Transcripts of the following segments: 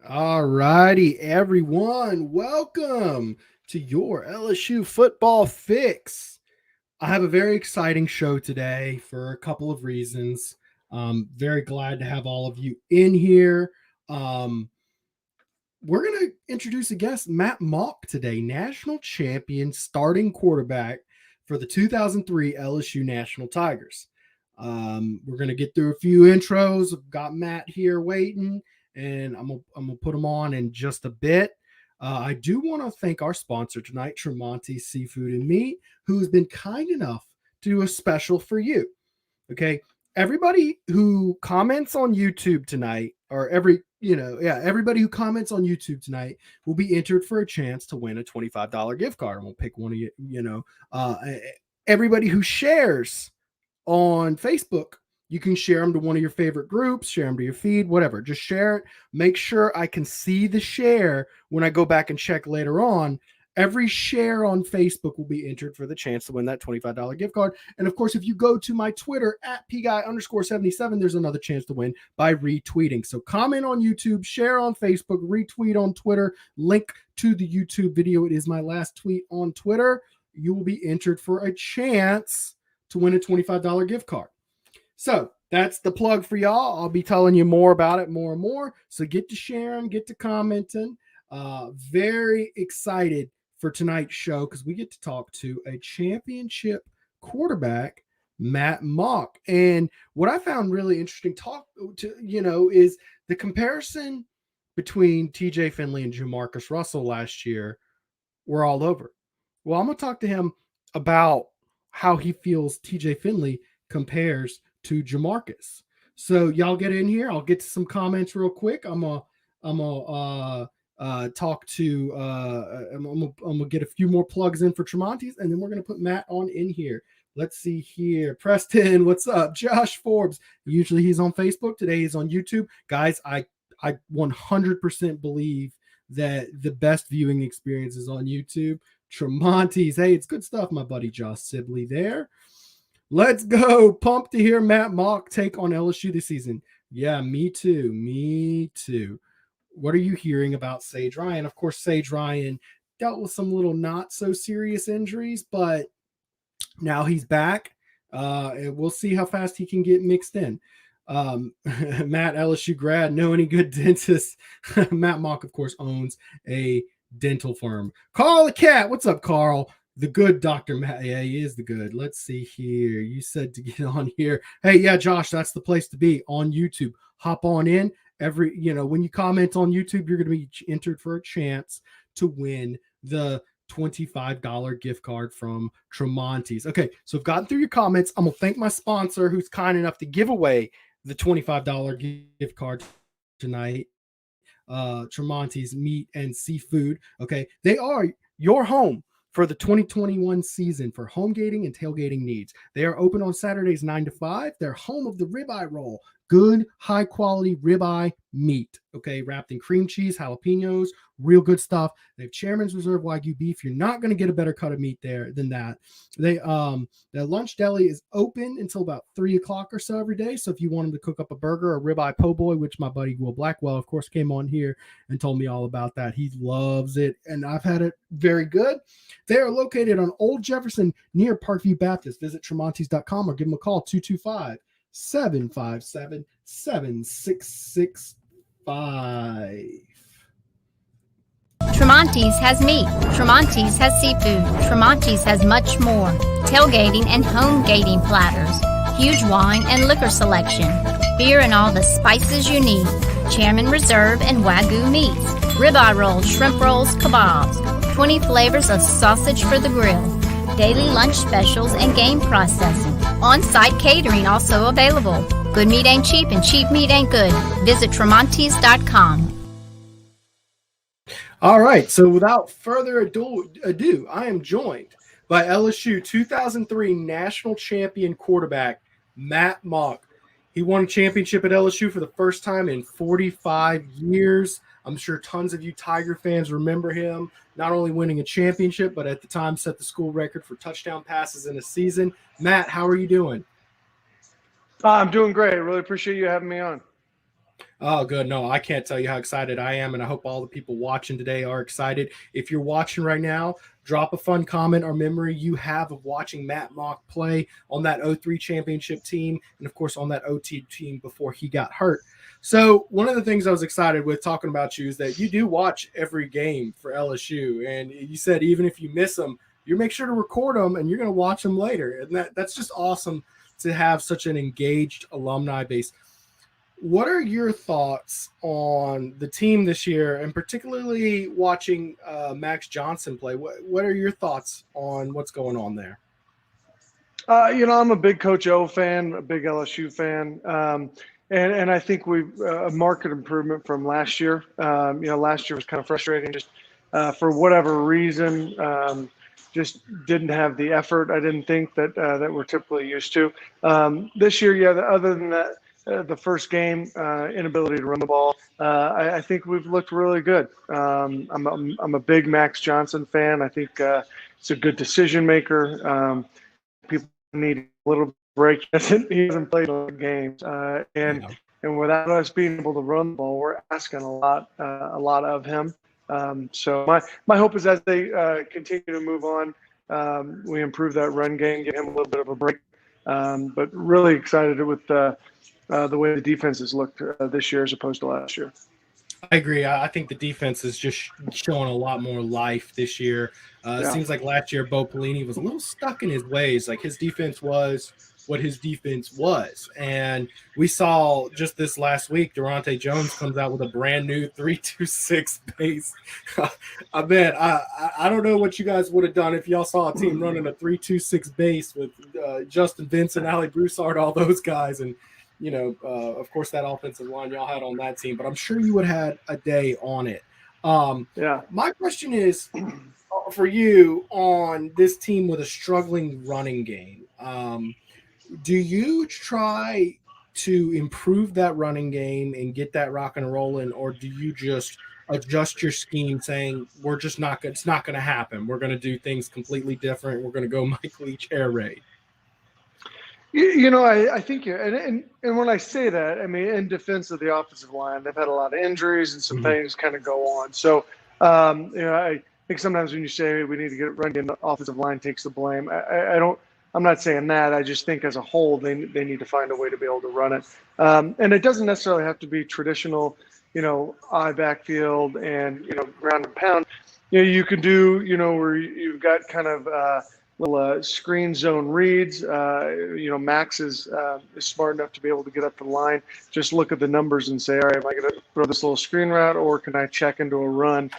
All righty, everyone. Welcome to your LSU football fix. I have a very exciting show today for a couple of reasons. Very glad to have all of you in here. Um, we're going to introduce a guest, Matt Mauck, today, national champion starting quarterback for the 2003 LSU National Tigers. We're going to get through a few intros. I've got Matt here waiting, and I'm gonna put him on in just a bit. I do want to thank our sponsor tonight, Tramonte Seafood and Meat, who has been kind enough to do a special for you. Okay. Everybody who comments on YouTube tonight, or everybody who comments on YouTube tonight will be entered for a chance to win a $25 gift card. And we'll pick one of uh, everybody who shares on Facebook, you can share them to one of your favorite groups, share them to your feed, whatever. Just share it. Make sure I can see the share when I go back and check later on. Every share on Facebook will be entered for the chance to win that $25 gift card. And of course, if you go to my Twitter at pguy_77, there's another chance to win by retweeting. So comment on YouTube, share on Facebook, retweet on Twitter, link to the YouTube video. It is my last tweet on Twitter. You will be entered for a chance to win a $25 gift card. So that's the plug for y'all. I'll be telling you more about it more and more. So get to sharing, get to commenting. Very excited for tonight's show because we get to talk to a championship quarterback, Matt Mauck. And what I found really interesting is the comparison between TJ Finley and Jamarcus Russell last year were all over. Well, I'm going to talk to him about how he feels TJ Finley compares to Jamarcus. So y'all get in here. I'll get to some comments real quick. I'm gonna talk to I'm gonna get a few more plugs in for Tramonte's, and then we're gonna put Matt on in here. Let's see here. Preston, what's up? Josh Forbes. Usually he's on Facebook. Today he's on YouTube. Guys, I 100% believe that the best viewing experience is on YouTube. Tramonte's. Hey, it's good stuff, my buddy Josh Sibley there. Let's go. Pumped to hear Matt Mauck take on LSU this season. Yeah, me too. Me too. What are you hearing about Sage Ryan? Of course, Sage Ryan dealt with some little not so serious injuries, but now he's back. And we'll see how fast he can get mixed in. Matt, LSU grad, know any good dentists? Matt Mauck, of course, owns a dental firm. Carl the Cat. What's up, Carl? The good Dr. Matt. Yeah, he is the good. Let's see here. You said to get on here. Hey, yeah, Josh, that's the place to be on YouTube. Hop on in. When you comment on YouTube, you're going to be entered for a chance to win the $25 gift card from Tramonte's. Okay, so I've gotten through your comments. I'm going to thank my sponsor who's kind enough to give away the $25 gift card tonight. Tramonte's Meat and Seafood. Okay, they are your home for the 2021 season for homegating and tailgating needs. They are open on Saturdays 9 to 5. They're home of the ribeye roll. Good, high-quality ribeye meat, okay, wrapped in cream cheese, jalapenos, real good stuff. They have Chairman's Reserve Wagyu beef. You're not going to get a better cut of meat there than that. The lunch deli is open until about 3 o'clock or so every day. So if you want them to cook up a burger, a ribeye po' boy, which my buddy Will Blackwell, of course, came on here and told me all about that. He loves it, and I've had it very good. They are located on Old Jefferson near Parkview Baptist. Visit Tramontes.com or give them a call, 225-757-7665. Tramonte's has meat. Tramonte's has seafood. Tramonte's has much more. Tailgating and Homegating platters. Huge wine and liquor selection. Beer and all the spices you need. Chairman Reserve and Wagyu meats. Ribeye rolls, shrimp rolls, kebabs. 20 flavors of sausage for the grill. Daily lunch specials and game processing. On-site catering also available. Good meat ain't cheap and cheap meat ain't good. Visit Tramontes.com. All right, so without further ado, I am joined by LSU 2003 national champion quarterback, Matt Mauck. He won a championship at LSU for the first time in 45 years. I'm sure tons of you Tiger fans remember him not only winning a championship, but at the time set the school record for touchdown passes in a season. Matt, how are you doing? I'm doing great. Really appreciate you having me on. Oh, good. No, I can't tell you how excited I am, and I hope all the people watching today are excited. If you're watching right now, drop a fun comment or memory you have of watching Matt Mauck play on that '03 championship team, and of course on that OT team before he got hurt. So one of the things I was excited with talking about you is that you do watch every game for LSU, and you said even if you miss them, you make sure to record them, and you're going to watch them later, and that's just awesome to have such an engaged alumni base. What are your thoughts on the team this year, and particularly watching Max Johnson play? What are your thoughts on what's going on there? I'm a big Coach O fan, a big LSU fan, and I think we've a market improvement from last year. Last year was kind of frustrating, just for whatever reason, just didn't have the effort. I didn't think that we're typically used to. This year, yeah. Other than that, the first game, inability to run the ball, I think we've looked really good. I'm a big Max Johnson fan. I think it's a good decision maker. People need a little break. He hasn't played a lot of games, and without us being able to run the ball, we're asking a lot of him. So my hope is as they continue to move on, we improve that run game, give him a little bit of a break. But really excited with the way the defense has looked this year as opposed to last year. I agree. I think the defense is just showing a lot more life this year. It seems like last year Bo Pelini was a little stuck in his ways. Like his defense was what his defense was. And we saw just this last week, Tramonte Jones comes out with a brand new 3.26 base. I bet I don't know what you guys would have done if y'all saw a team running a 3.26 base with Justin Vincent, Ali Broussard, all those guys. And of course, that offensive line y'all had on that team, but I'm sure you would have had a day on it. My question is for you on this team with a struggling running game. Do you try to improve that running game and get that rock and rolling, or do you just adjust your scheme saying it's not going to happen? We're going to do things completely different. We're going to go Mike Leach air raid. I think and when I say that, I mean in defense of the offensive line, they've had a lot of injuries and some things kind of go on. So, I think sometimes when you say we need to get it run game, the offensive line takes the blame. I'm not saying that. I just think as a whole, they need to find a way to be able to run it. And it doesn't necessarily have to be traditional, eye backfield and ground and pound. You can do where you've got kind of little screen zone reads. Max is smart enough to be able to get up the line, just look at the numbers and say, all right, am I going to throw this little screen route, or can I check into a run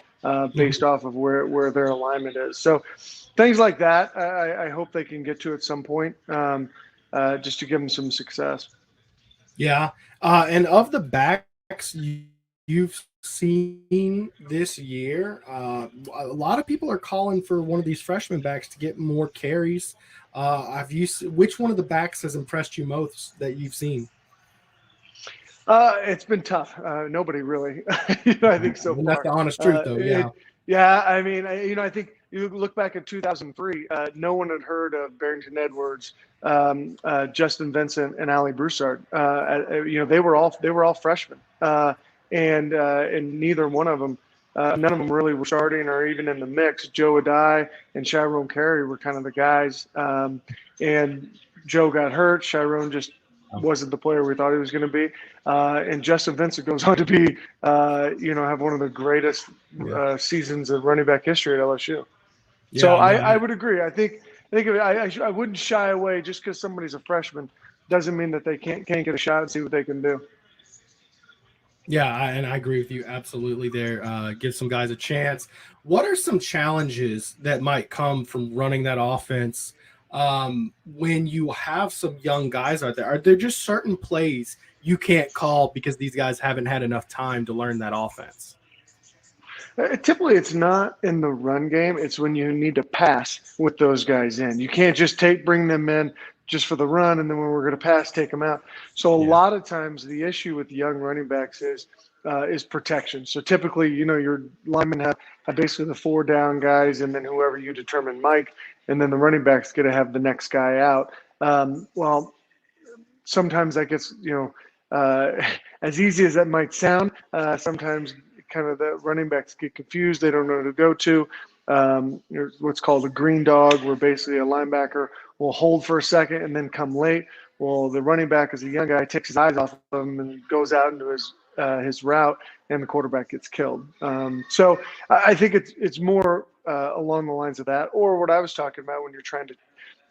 based off of where their alignment is? So things like that, I hope they can get to at some point, just to give them some success. Yeah. And of the backs you've seen this year, a lot of people are calling for one of these freshman backs to get more carries. Which one of the backs has impressed you most that you've seen? It's been tough. Nobody really. I think so far. That's the honest truth, though. Yeah. I mean, I think you look back at 2003. No one had heard of Barrington Edwards, Justin Vincent, and Ali Broussard. They were all freshmen, and neither one of them, none of them really were starting or even in the mix. Joe Adai and Chiron Carey were kind of the guys, and Joe got hurt. Chiron just wasn't the player we thought he was going to be. And Justin Vincent goes on to be, have one of the greatest seasons of running back history at LSU. Yeah, so I would agree. I think I wouldn't shy away just because somebody's a freshman doesn't mean that they can't get a shot and see what they can do. Yeah, and I agree with you absolutely there. Give some guys a chance. What are some challenges that might come from running that offense when you have some young guys out there? Are there just certain plays you can't call because these guys haven't had enough time to learn that offense? Typically, it's not in the run game. It's when you need to pass with those guys in. You can't just bring them in just for the run, and then when we're going to pass, take them out. So a lot of times the issue with young running backs is protection. So typically, your linemen have basically the 4 down guys, and then whoever you determine Mike, and then the running back's going to have the next guy out. Well, sometimes that gets, as easy as that might sound, sometimes kind of the running backs get confused. They don't know who to go to. There's what's called a green dog, where basically a linebacker will hold for a second and then come late. Well, the running back is a young guy, takes his eyes off of him and goes out into his route, and the quarterback gets killed. So I think it's more along the lines of that, or what I was talking about when you're trying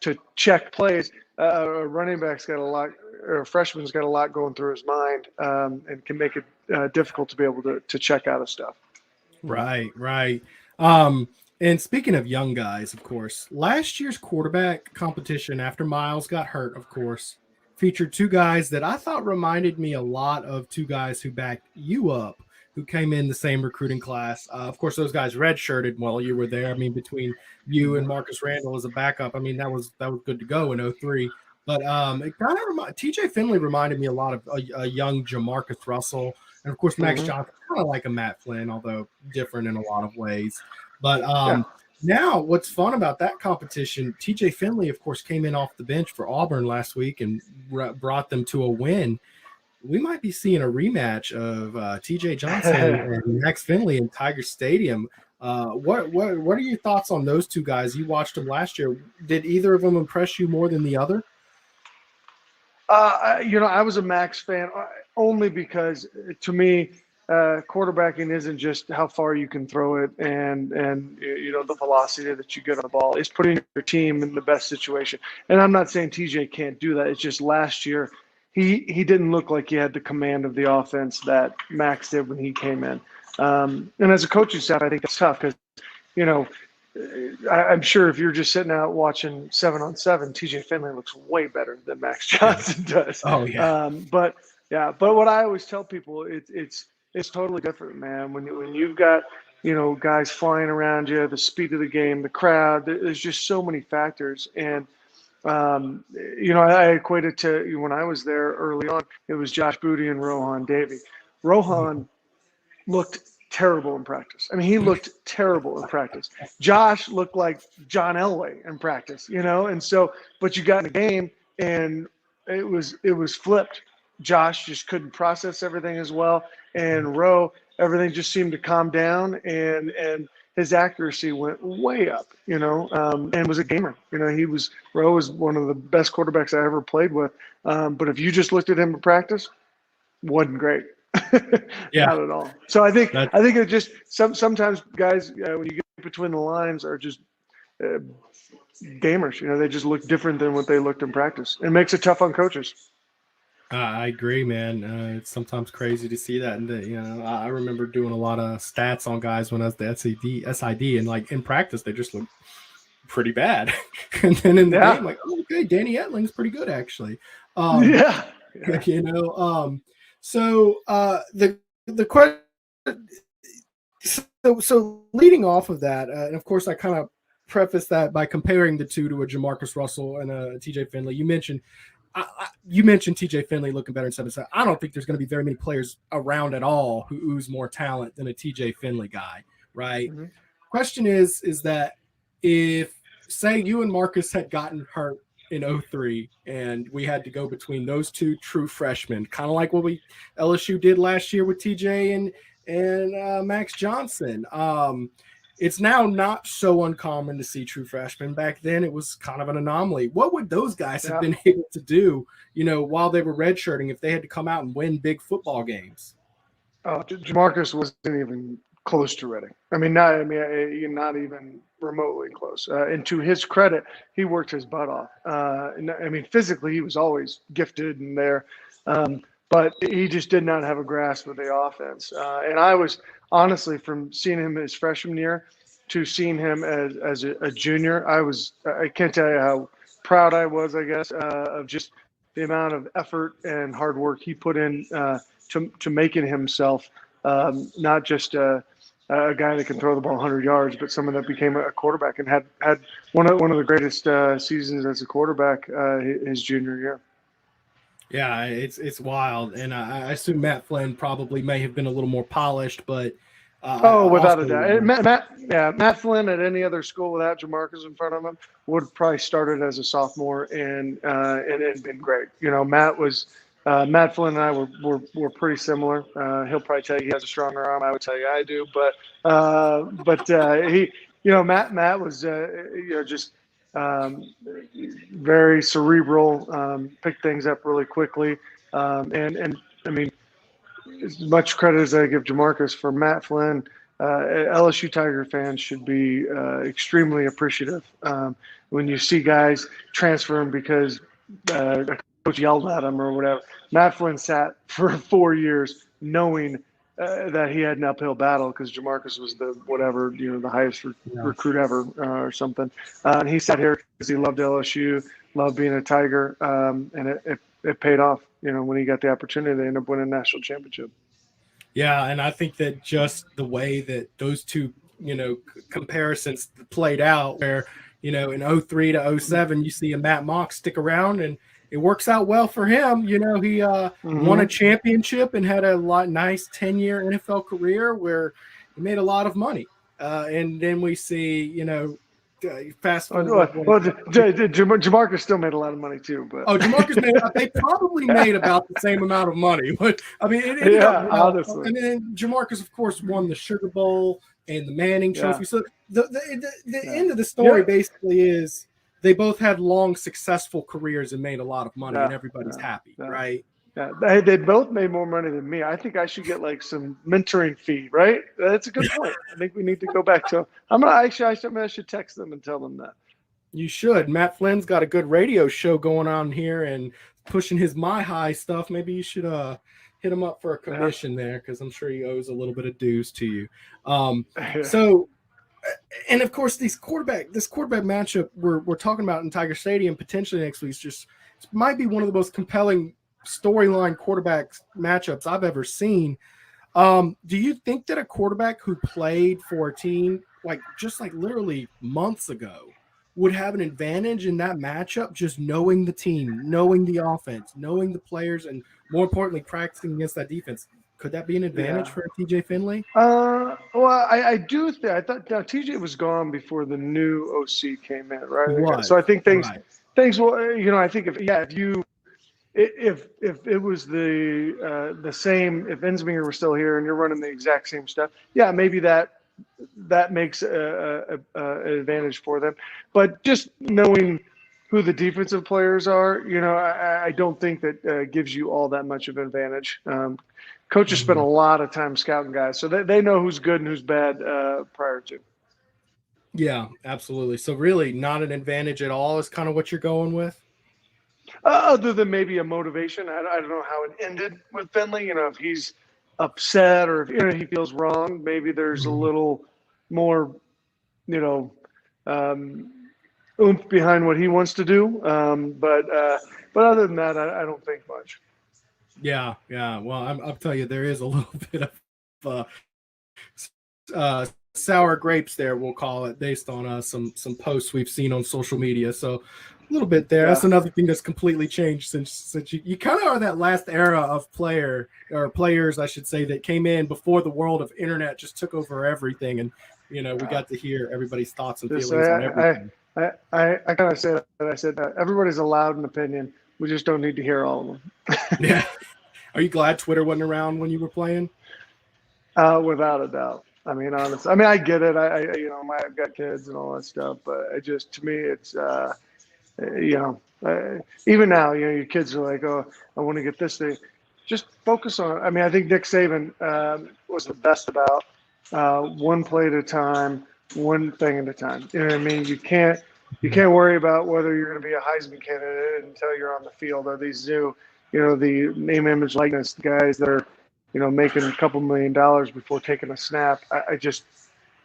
to check plays. A running back's got a lot, or a freshman's got a lot going through his mind, and can make it difficult to be able to check out of stuff. Right. And speaking of young guys, of course, last year's quarterback competition after Miles got hurt, of course, featured two guys that I thought reminded me a lot of two guys who backed you up, who came in the same recruiting class. Of course, those guys redshirted while you were there. I mean, between you and Marcus Randall as a backup, I mean, that was good to go in 03. But it kind of TJ Finley reminded me a lot of a young Jamarcus Russell. And, of course, Max Johnson, kind of like a Matt Flynn, although different in a lot of ways. But now what's fun about that competition, TJ Finley, of course, came in off the bench for Auburn last week and brought them to a win. We might be seeing a rematch of TJ Johnson and Max Finley in Tiger Stadium. What are your thoughts on those two guys? You watched them last year. Did either of them impress you more than the other? I was a Max fan only because, to me, quarterbacking isn't just how far you can throw it and the velocity that you get on the ball. It's putting your team in the best situation. And I'm not saying TJ can't do that. It's just last year he didn't look like he had the command of the offense that Max did when he came in. And as a coaching staff, I think that's tough because, I'm sure if you're just sitting out watching 7-on-7, TJ Finley looks way better than Max Johnson does. Oh yeah. But what I always tell people, it's totally different, man. When you've got guys flying around you, the speed of the game, the crowd, there's just so many factors. And I equate it to when I was there early on. It was Josh Booty and Rohan Davey. Rohan looked terrible in practice. I mean, he looked terrible in practice. Josh looked like John Elway in practice, and so, but you got in the game and it was flipped. Josh just couldn't process everything as well. And everything just seemed to calm down and his accuracy went way up, and was a gamer. Rowe was one of the best quarterbacks I ever played with. But if you just looked at him in practice, wasn't great. Yeah. Not at all. So I think it just sometimes guys when you get between the lines are just gamers. They just look different than what they looked in practice. It makes it tough on coaches. I agree, man. It's sometimes crazy to see that. And I remember doing a lot of stats on guys when I was the SID, and like in practice they just look pretty bad. And then in the game, like, oh, okay, Danny Etling's pretty good actually. So the question. So leading off of that, and of course I kind of preface that by comparing the two to a Jamarcus Russell and a TJ Finley. You mentioned TJ Finley looking better in 7-7. I don't think there's going to be very many players around at all who ooze more talent than a TJ Finley guy, right? Mm-hmm. Question is that if, say, you and Marcus had gotten hurt in 03 and we had to go between those two true freshmen, kind of like what LSU did last year with TJ and Max Johnson. It's now not so uncommon to see true freshmen. Back then, it was kind of an anomaly. What would those guys have been able to do, while they were redshirting if they had to come out and win big football games? Jamarcus wasn't even close to ready. Not even remotely close. And to his credit, he worked his butt off. Physically, he was always gifted and there. But he just did not have a grasp of the offense. And I was honestly, from seeing him his freshman year to seeing him as a junior, I can't tell you how proud I was, I guess, of just the amount of effort and hard work he put in to making himself not just a guy that can throw the ball 100 yards, but someone that became a quarterback and had one of the greatest seasons as a quarterback his junior year. Yeah, it's wild, and I assume Matt Flynn probably may have been a little more polished, but without a doubt, Matt Flynn at any other school without Jamarcus in front of him would have probably started as a sophomore and been great. Matt was Matt Flynn and I were pretty similar. He'll probably tell you he has a stronger arm. I would tell you I do, but he, Matt was, just very cerebral, picked things up really quickly, and I mean, as much credit as I give Jamarcus for Matt Flynn, LSU Tiger fans should be extremely appreciative when you see guys transferring because a coach yelled at him or whatever. Matt Flynn sat for 4 years knowing that he had an uphill battle because Jamarcus was the highest recruit ever or something. And he sat here because he loved LSU, loved being a Tiger, and it paid off. When he got the opportunity, they ended up winning a national championship. Yeah, and I think that just the way that those two, comparisons played out, where in 03 to 07, you see a Matt Mauck stick around, and it works out well for him. He won a championship and had a nice 10-year NFL career where he made a lot of money. And then we see, fast forward. Jamarcus still made a lot of money too, but Jamarcus they probably made about the same amount of money. But I mean, honestly. And then Jamarcus, of course, won the Sugar Bowl and the Manning Trophy. So the end of the story basically is they both had long, successful careers and made a lot of money, and everybody's happy, right? Yeah, they both made more money than me. I think I should get like some mentoring fee, right? That's a good point. I think we need to go back to. I should text them and tell them that. You should. Matt Flynn's got a good radio show going on here and pushing his My High stuff. Maybe you should hit him up for a commission there, because I'm sure he owes a little bit of dues to you. So, and of course, this quarterback matchup we're talking about in Tiger Stadium potentially next week might be one of the most compelling storyline quarterback matchups I've ever seen. Do you think that a quarterback who played for a team like literally months ago would have an advantage in that matchup, just knowing the team, knowing the offense, knowing the players, and more importantly, practicing against that defense? Could that be an advantage for TJ Finley? Well, I do think. I thought TJ was gone before the new OC came in, right? So I think things will. I think if it was the same, if Ensminger were still here and you're running the exact same stuff, maybe that makes an advantage for them. But just knowing who the defensive players are, I don't think that gives you all that much of an advantage. Coaches spend a lot of time scouting guys, so they know who's good and who's bad prior to. Yeah, absolutely. So really not an advantage at all is kind of what you're going with? Other than maybe a motivation. I don't know how it ended with Finley. If he's upset or if he feels wrong, maybe there's a little more, oomph behind what he wants to do. But other than that, I don't think much. Yeah. Well, I'll tell you, there is a little bit of sour grapes there, we'll call it, based on some posts we've seen on social media. So a little bit there. That's another thing that's completely changed since you kind of are that last era of players, I should say, that came in before the world of internet just took over everything, and we got to hear everybody's thoughts and feelings on everything. I kind of said that. I said that everybody's allowed an opinion. We just don't need to hear all of them. Yeah. Are you glad Twitter wasn't around when you were playing? Without a doubt. I mean, honestly, I get it. I've got kids and all that stuff, but to me, it's, even now, your kids are like, oh, I want to get this thing. Just focus on it. I mean, I think Nick Saban was the best about one play at a time, one thing at a time. You know what I mean? You can't worry about whether you're going to be a Heisman candidate until you're on the field. Or these new, the name, image, likeness guys that are, making a couple $1 million before taking a snap.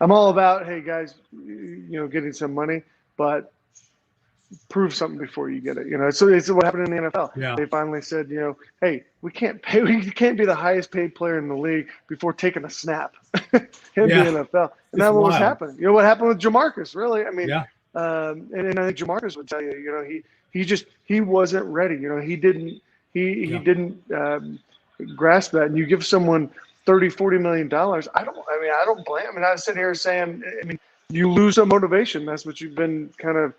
I'm all about, hey guys, getting some money, but prove something before you get it. So it's what happened in the NFL. Yeah. They finally said, hey, we can't be the highest paid player in the league before taking a snap in the NFL. And that's what was happening. What happened with Jamarcus, really? I mean, and I think Jamarcus would tell you, he wasn't ready. He didn't grasp that. And you give someone $30-40 million. I don't blame. I was sitting here saying, you lose some motivation. That's what you've been kind of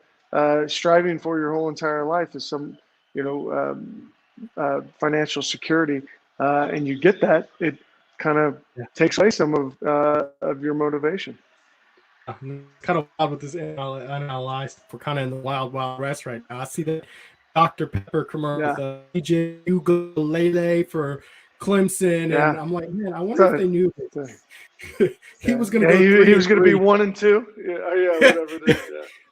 striving for your whole entire life, is some, financial security, and you get that, it kind of takes away some of your motivation. Kind of wild with this NLI. We're kind of in the wild west right now. I see that Dr. Pepper commercial with DJ Ukulele for Clemson, and I'm like, man, I wonder if they knew he was going to go. He was going to be 1 and 2. Whatever it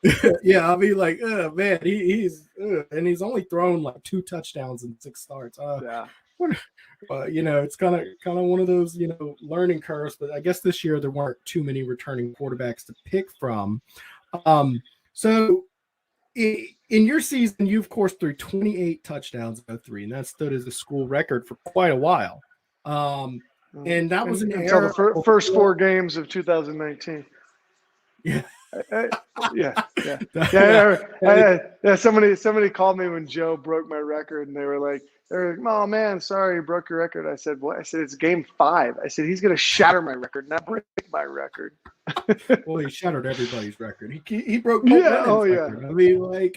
is. Yeah, I'll be like, man, he's and he's only thrown like 2 touchdowns in 6 starts. It's kind of one of those, learning curves. But I guess this year there weren't too many returning quarterbacks to pick from. So in your season, you of course threw 28 touchdowns in 2003, and that stood as a school record for quite a while. And that was until the first 4 games of 2019. Yeah. Somebody called me when Joe broke my record, and they were like, "Oh man, sorry, you broke your record." I said, "What?" I said, "It's game 5." I said, "He's going to shatter my record, not break my record." Well, he shattered everybody's record. He broke. Record. I mean,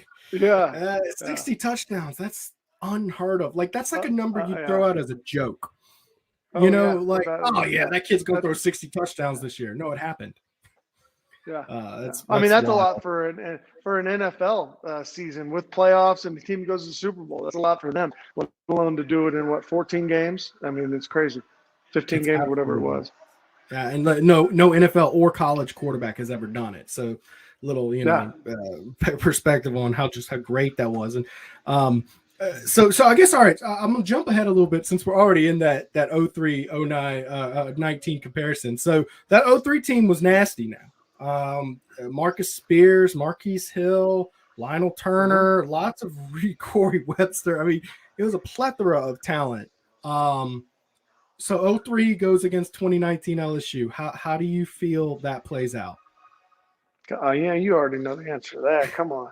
60 touchdowns. That's unheard of. Like that's like a number you throw out as a joke. That kid's going to throw 60 touchdowns this year. No, it happened. That's a lot for an NFL season with playoffs, and the team goes to the Super Bowl. That's a lot for them, let alone to do it in 14 games. I mean, it's crazy. 15 games, whatever it was. Yeah, and no NFL or college quarterback has ever done it. So little, perspective on how great that was. And so I guess, all right, I'm going to jump ahead a little bit since we're already in that 03, 09, 19 comparison. So that 03 team was nasty now. Marcus Spears, Marquise Hill, Lionel Turner, lots of Corey Webster. I mean, it was a plethora of talent. So 03 goes against 2019 LSU. How do you feel that plays out? Oh yeah, you already know the answer to that. Come on.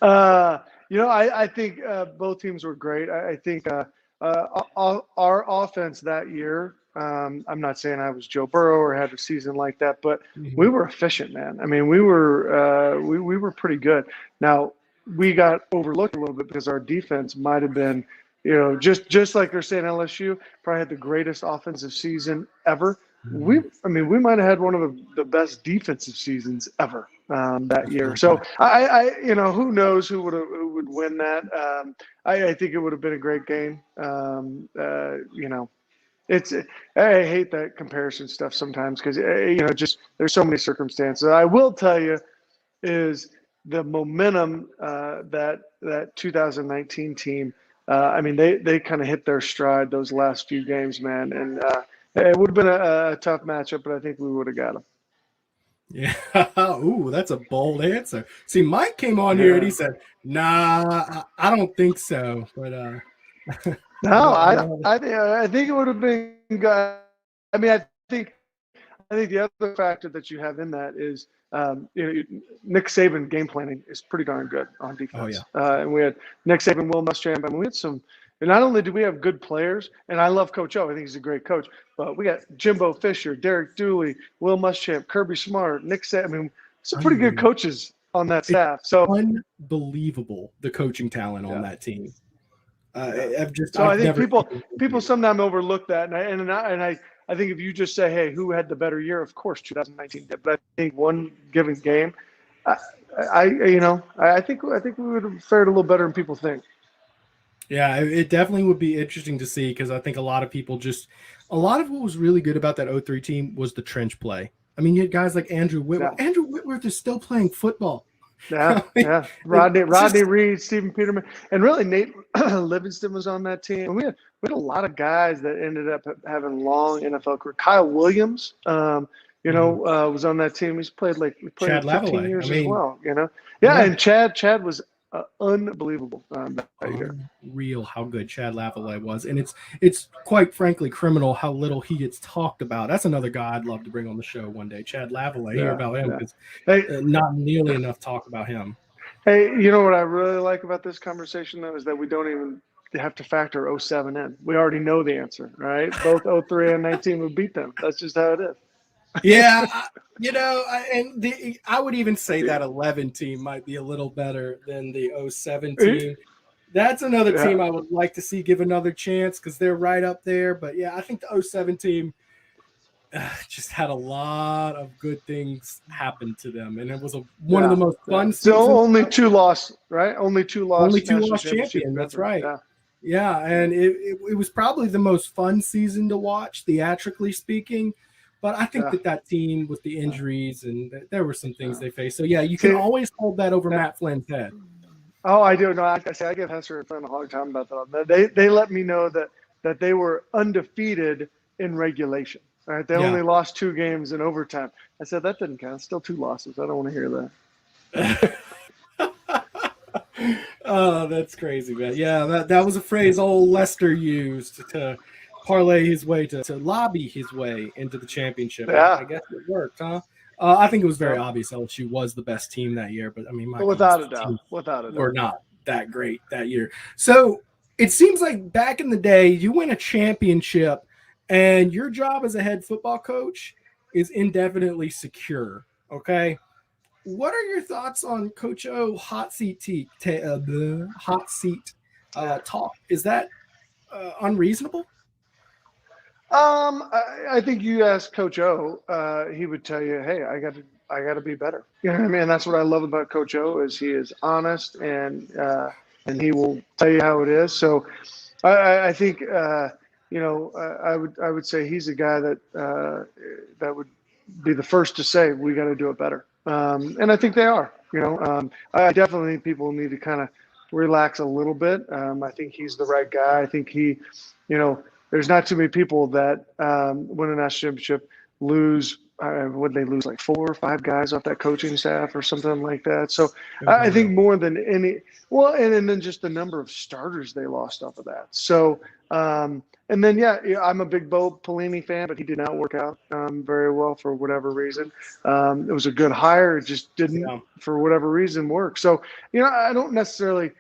I think both teams were great. I think our offense that year. I'm not saying I was Joe Burrow or had a season like that, but we were efficient, man. I mean, we were pretty good. Now we got overlooked a little bit because our defense might have been, just like they're saying LSU probably had the greatest offensive season ever. We might have had one of the best defensive seasons ever that year. So I who knows who would win that? I think it would have been a great game. I hate that comparison stuff sometimes because just there's so many circumstances. I will tell you is the momentum that 2019 team. They kind of hit their stride those last few games, man, and it would have been a tough matchup, but I think we would have got them. Yeah. Ooh, that's a bold answer. See, Mike came on here and he said, "Nah, I don't think so." But no, I think it would have been good. I mean, I think the other factor that you have in that is, Nick Saban game planning is pretty darn good on defense. Oh, yeah. And we had Nick Saban, Will Muschamp. I mean, we had some. And not only do we have good players, and I love Coach O, I think he's a great coach, but we got Jimbo Fisher, Derek Dooley, Will Muschamp, Kirby Smart, Nick Saban. I mean, some pretty good coaches on that staff. So unbelievable the coaching talent on that team. I think people sometimes overlook that, and I think if you just say, hey, who had the better year? Of course, 2019 did, but I think one given game, I think we would have fared a little better than people think. Yeah, it definitely would be interesting to see because I think a lot of what was really good about that 03 team was the trench play. I mean, you had guys like Andrew Whitworth. Yeah. Andrew Whitworth is still playing football. Yeah. Rodney Reed, Stephen Peterman, and really Nate Livingston was on that team. And we had a lot of guys that ended up having long NFL career. Kyle Williams, was on that team. He played Chad 15 years as well. And Chad was unbelievable that year. Unreal how good Chad Lavallee was, and it's quite frankly criminal how little he gets talked about. That's another guy I'd love to bring on the show one day. Chad Lavallee, hear about him because not nearly enough talk about him. Hey, you know what I really like about this conversation though is that we don't even have to factor 07 in. We already know the answer, right? Both 03 and 19 would beat them. That's just how it is. Yeah, I would even say that 11 team might be a little better than the 07 team. That's another Yeah. team I would like to see give another chance because they're right up there. But yeah, I think the '07 team just had a lot of good things happen to them, and it was one of the most fun So seasons. only two lost, right? Only two Only lost two national lost championship champion. That's ever. right. Yeah. Yeah, and it was probably the most fun season to watch, theatrically speaking. But I think that team with the injuries and there were some things they faced. So yeah, you can always hold that over Matt Flynn's head. Oh, I do. No, I give Hester and Flynn a hard time about that. They let me know that they were undefeated in regulation. Right? They only lost 2 games in overtime. I said that doesn't count. Still 2 losses. I don't want to hear that. Oh, that's crazy, man. Yeah, that was a phrase old Lester used to parlay his way to lobby his way into the championship. I guess it worked, huh? I think it was very obvious LSU was the best team that year, but I mean, without a doubt, were not that great that year. So it seems like back in the day, you win a championship, and your job as a head football coach is indefinitely secure. Okay. What are your thoughts on Coach O hot seat talk? Is that unreasonable? I think you ask Coach O, he would tell you, "Hey, I got to be better." You know what I mean? And that's what I love about Coach O is he is honest and he will tell you how it is. So I think I would say he's a guy that would be the first to say we got to do it better. And I think they are. I definitely think people need to kind of relax a little bit. I think he's the right guy. I think there's not too many people that win a national championship lose. Would they lose like 4 or 5 guys off that coaching staff or something like that? So I think more than any, and then just the number of starters they lost off of that. So and then I'm a big Bo Pelini fan, but he did not work out very well for whatever reason. It was a good hire, it just didn't for whatever reason work. So I don't necessarily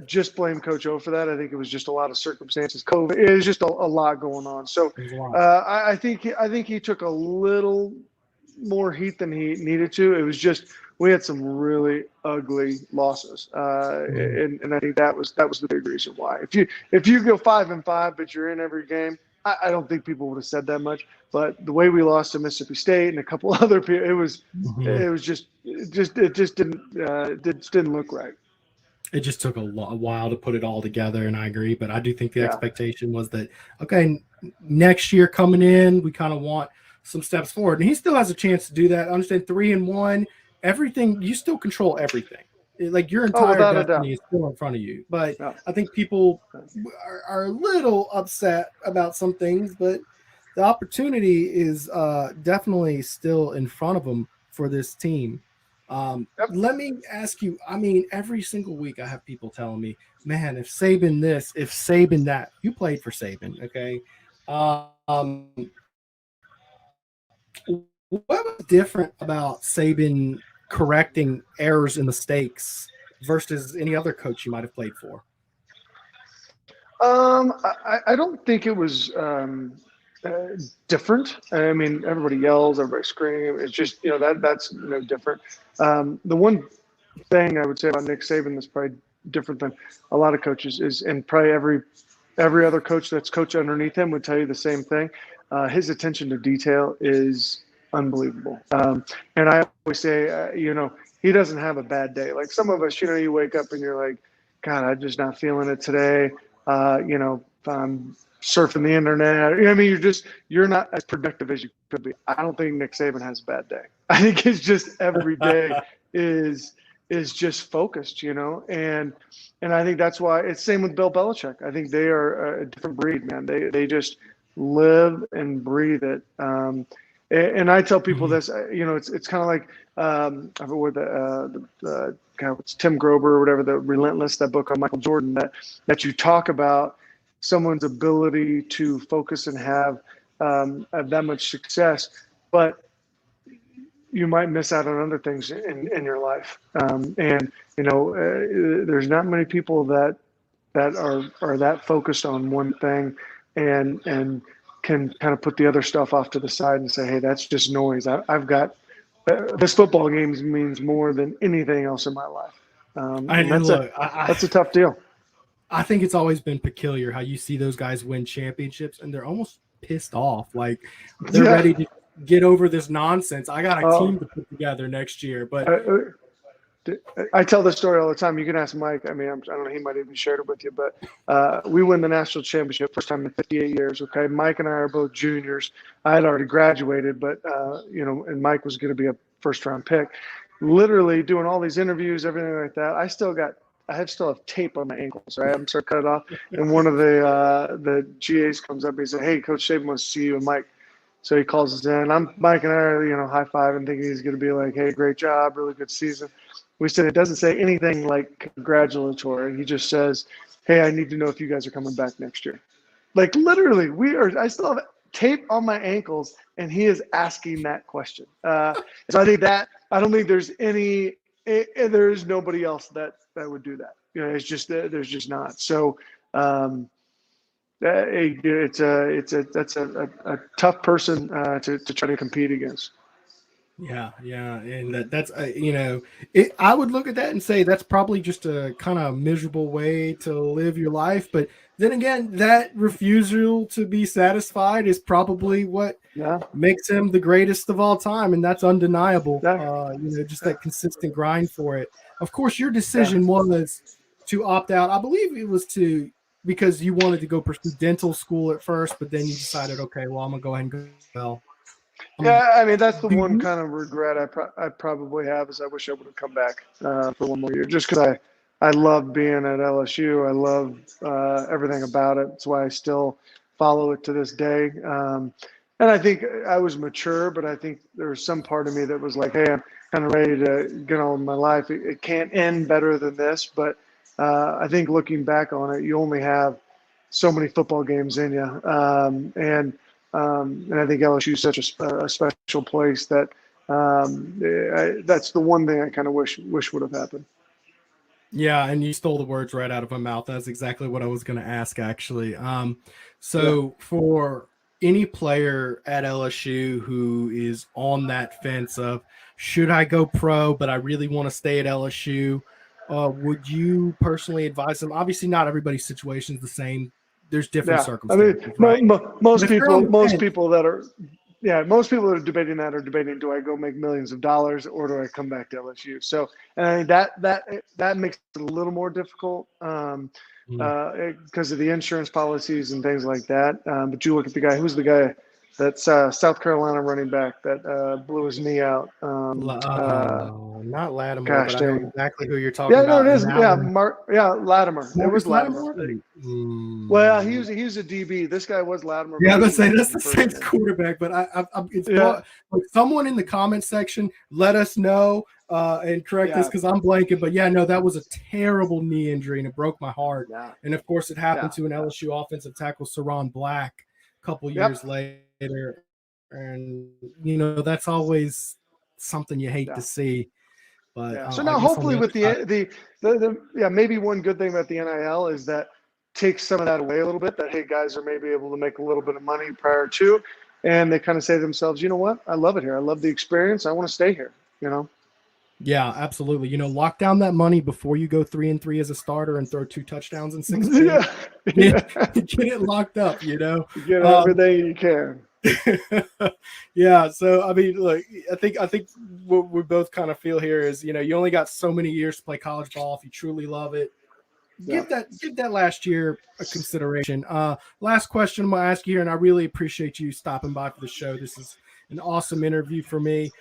just blame Coach O for that. I think it was just a lot of circumstances. COVID, it was just a lot going on. So I think he took a little more heat than he needed to. It was just we had some really ugly losses, and I think that was the big reason why. If you go 5-5, but you're in every game, I don't think people would have said that much. But the way we lost to Mississippi State and a couple other people, it just didn't look right. It just took a while to put it all together, and I agree. But I do think the expectation was that, okay, next year coming in, we kind of want some steps forward. And he still has a chance to do that. I understand 3-1, everything, you still control everything. Like your entire destiny is still in front of you. But I think people are a little upset about some things, but the opportunity is definitely still in front of them for this team. Let me ask you, I mean, every single week I have people telling me, man, if Saban this, if Saban that. You played for Saban, okay? What was different about Saban correcting errors and mistakes versus any other coach you might have played for? I don't think it was different. I mean, everybody yells, everybody screams. It's just, that's different. The one thing I would say about Nick Saban that's probably different than a lot of coaches is, and probably every other coach that's coached underneath him would tell you the same thing. His attention to detail is unbelievable. And I always say, he doesn't have a bad day. Like some of us, you wake up and you're like, God, I'm just not feeling it today. I'm surfing the internet. I mean, you're not as productive as you could be. I don't think Nick Saban has a bad day. I think it's just every day is just focused, and I think that's why it's same with Bill Belichick. I think they are a different breed, man. They just live and breathe it. And I tell people this, it's kind of like I forget what the it's Tim Grober or whatever, the Relentless, that book on Michael Jordan, that you talk about someone's ability to focus and have that much success, but you might miss out on other things in your life. There's not many people that are that focused on one thing and can kind of put the other stuff off to the side and say, hey, that's just noise. I've got this football game means more than anything else in my life. That's a tough deal. I think it's always been peculiar how you see those guys win championships and they're almost pissed off. Like they're Yeah. ready to get over this nonsense. I got a Oh, team to put together next year, but I tell this story all the time. You can ask Mike. I mean, I don't know. He might even shared it with you, but we win the national championship first time in 58 years. Okay, Mike and I are both juniors. I had already graduated, but and Mike was going to be a first-round pick. Literally doing all these interviews, everything like that. I still have tape on my ankles. Right, I'm sort of cut it off. And one of the GAs comes up and he said, "Hey, Coach Saban wants to see you." And Mike. So he calls us in. Mike and I are, high-fiving, thinking he's going to be like, "Hey, great job, really good season." We said it doesn't say anything like congratulatory. He just says, "Hey, I need to know if you guys are coming back next year." Like literally, I still have tape on my ankles, and he is asking that question. So I don't think there's there's nobody else that would do that. It's just there's just not. So. That's a tough person to try to compete against. yeah, and that's I would look at that and say that's probably just a kind of miserable way to live your life. But then again, that refusal to be satisfied is probably what makes him the greatest of all time, and that's undeniable. Just that consistent grind for it. Of course, your decision was to opt out. I believe it was because you wanted to go pursue dental school at first, but then you decided, okay, well, I'm gonna go ahead and go. Well, yeah, I mean that's the one kind of regret I probably have is I wish I would have come back for one more year, just because I love being at LSU. I love everything about it. That's why I still follow it to this day. And I think I was mature, but I think there was some part of me that was like, hey, I'm kind of ready to get on with my life. It can't end better than this, but I think looking back on it, you only have so many football games in you, and I think LSU is such a special place that that's the one thing I kind of wish would have happened. Yeah, and you stole the words right out of my mouth. That's exactly what I was going to ask, actually. For any player at LSU who is on that fence of should I go pro, but I really want to stay at LSU, would you personally advise them? Obviously, not everybody's situation is the same. There's different circumstances, right? Most people that are debating that are debating, do I go make millions of dollars or do I come back to LSU? So, and I think that makes it a little more difficult because of the insurance policies and things like that. But you look at who's the guy that's South Carolina running back that blew his knee out. Not Lattimore, gosh, but I know exactly who you're talking about. Yeah, it is. Latimer. It was Lattimore. Well, he was a DB. This guy was Latimer. Yeah, that's the same quarterback. But someone in the comment section let us know and correct this because I'm blanking. But that was a terrible knee injury and it broke my heart. Yeah. And of course, it happened to an LSU offensive tackle, Saron Black, a couple years later. And that's always something you hate to see. But so now, hopefully, with maybe one good thing about the NIL is that takes some of that away a little bit. That hey, guys are maybe able to make a little bit of money prior to, and they kind of say to themselves, you know what, I love it here. I love the experience. I want to stay here. Yeah, absolutely. Lock down that money before you go 3-3 as a starter and throw 2 touchdowns in 6 games. Get it locked up. Get everything you can. Yeah, so I mean, look, I think what we both kind of feel here is, you only got so many years to play college ball if you truly love it. Give that last year a consideration. Last question I'm gonna ask you here, and I really appreciate you stopping by for the show. This is an awesome interview for me.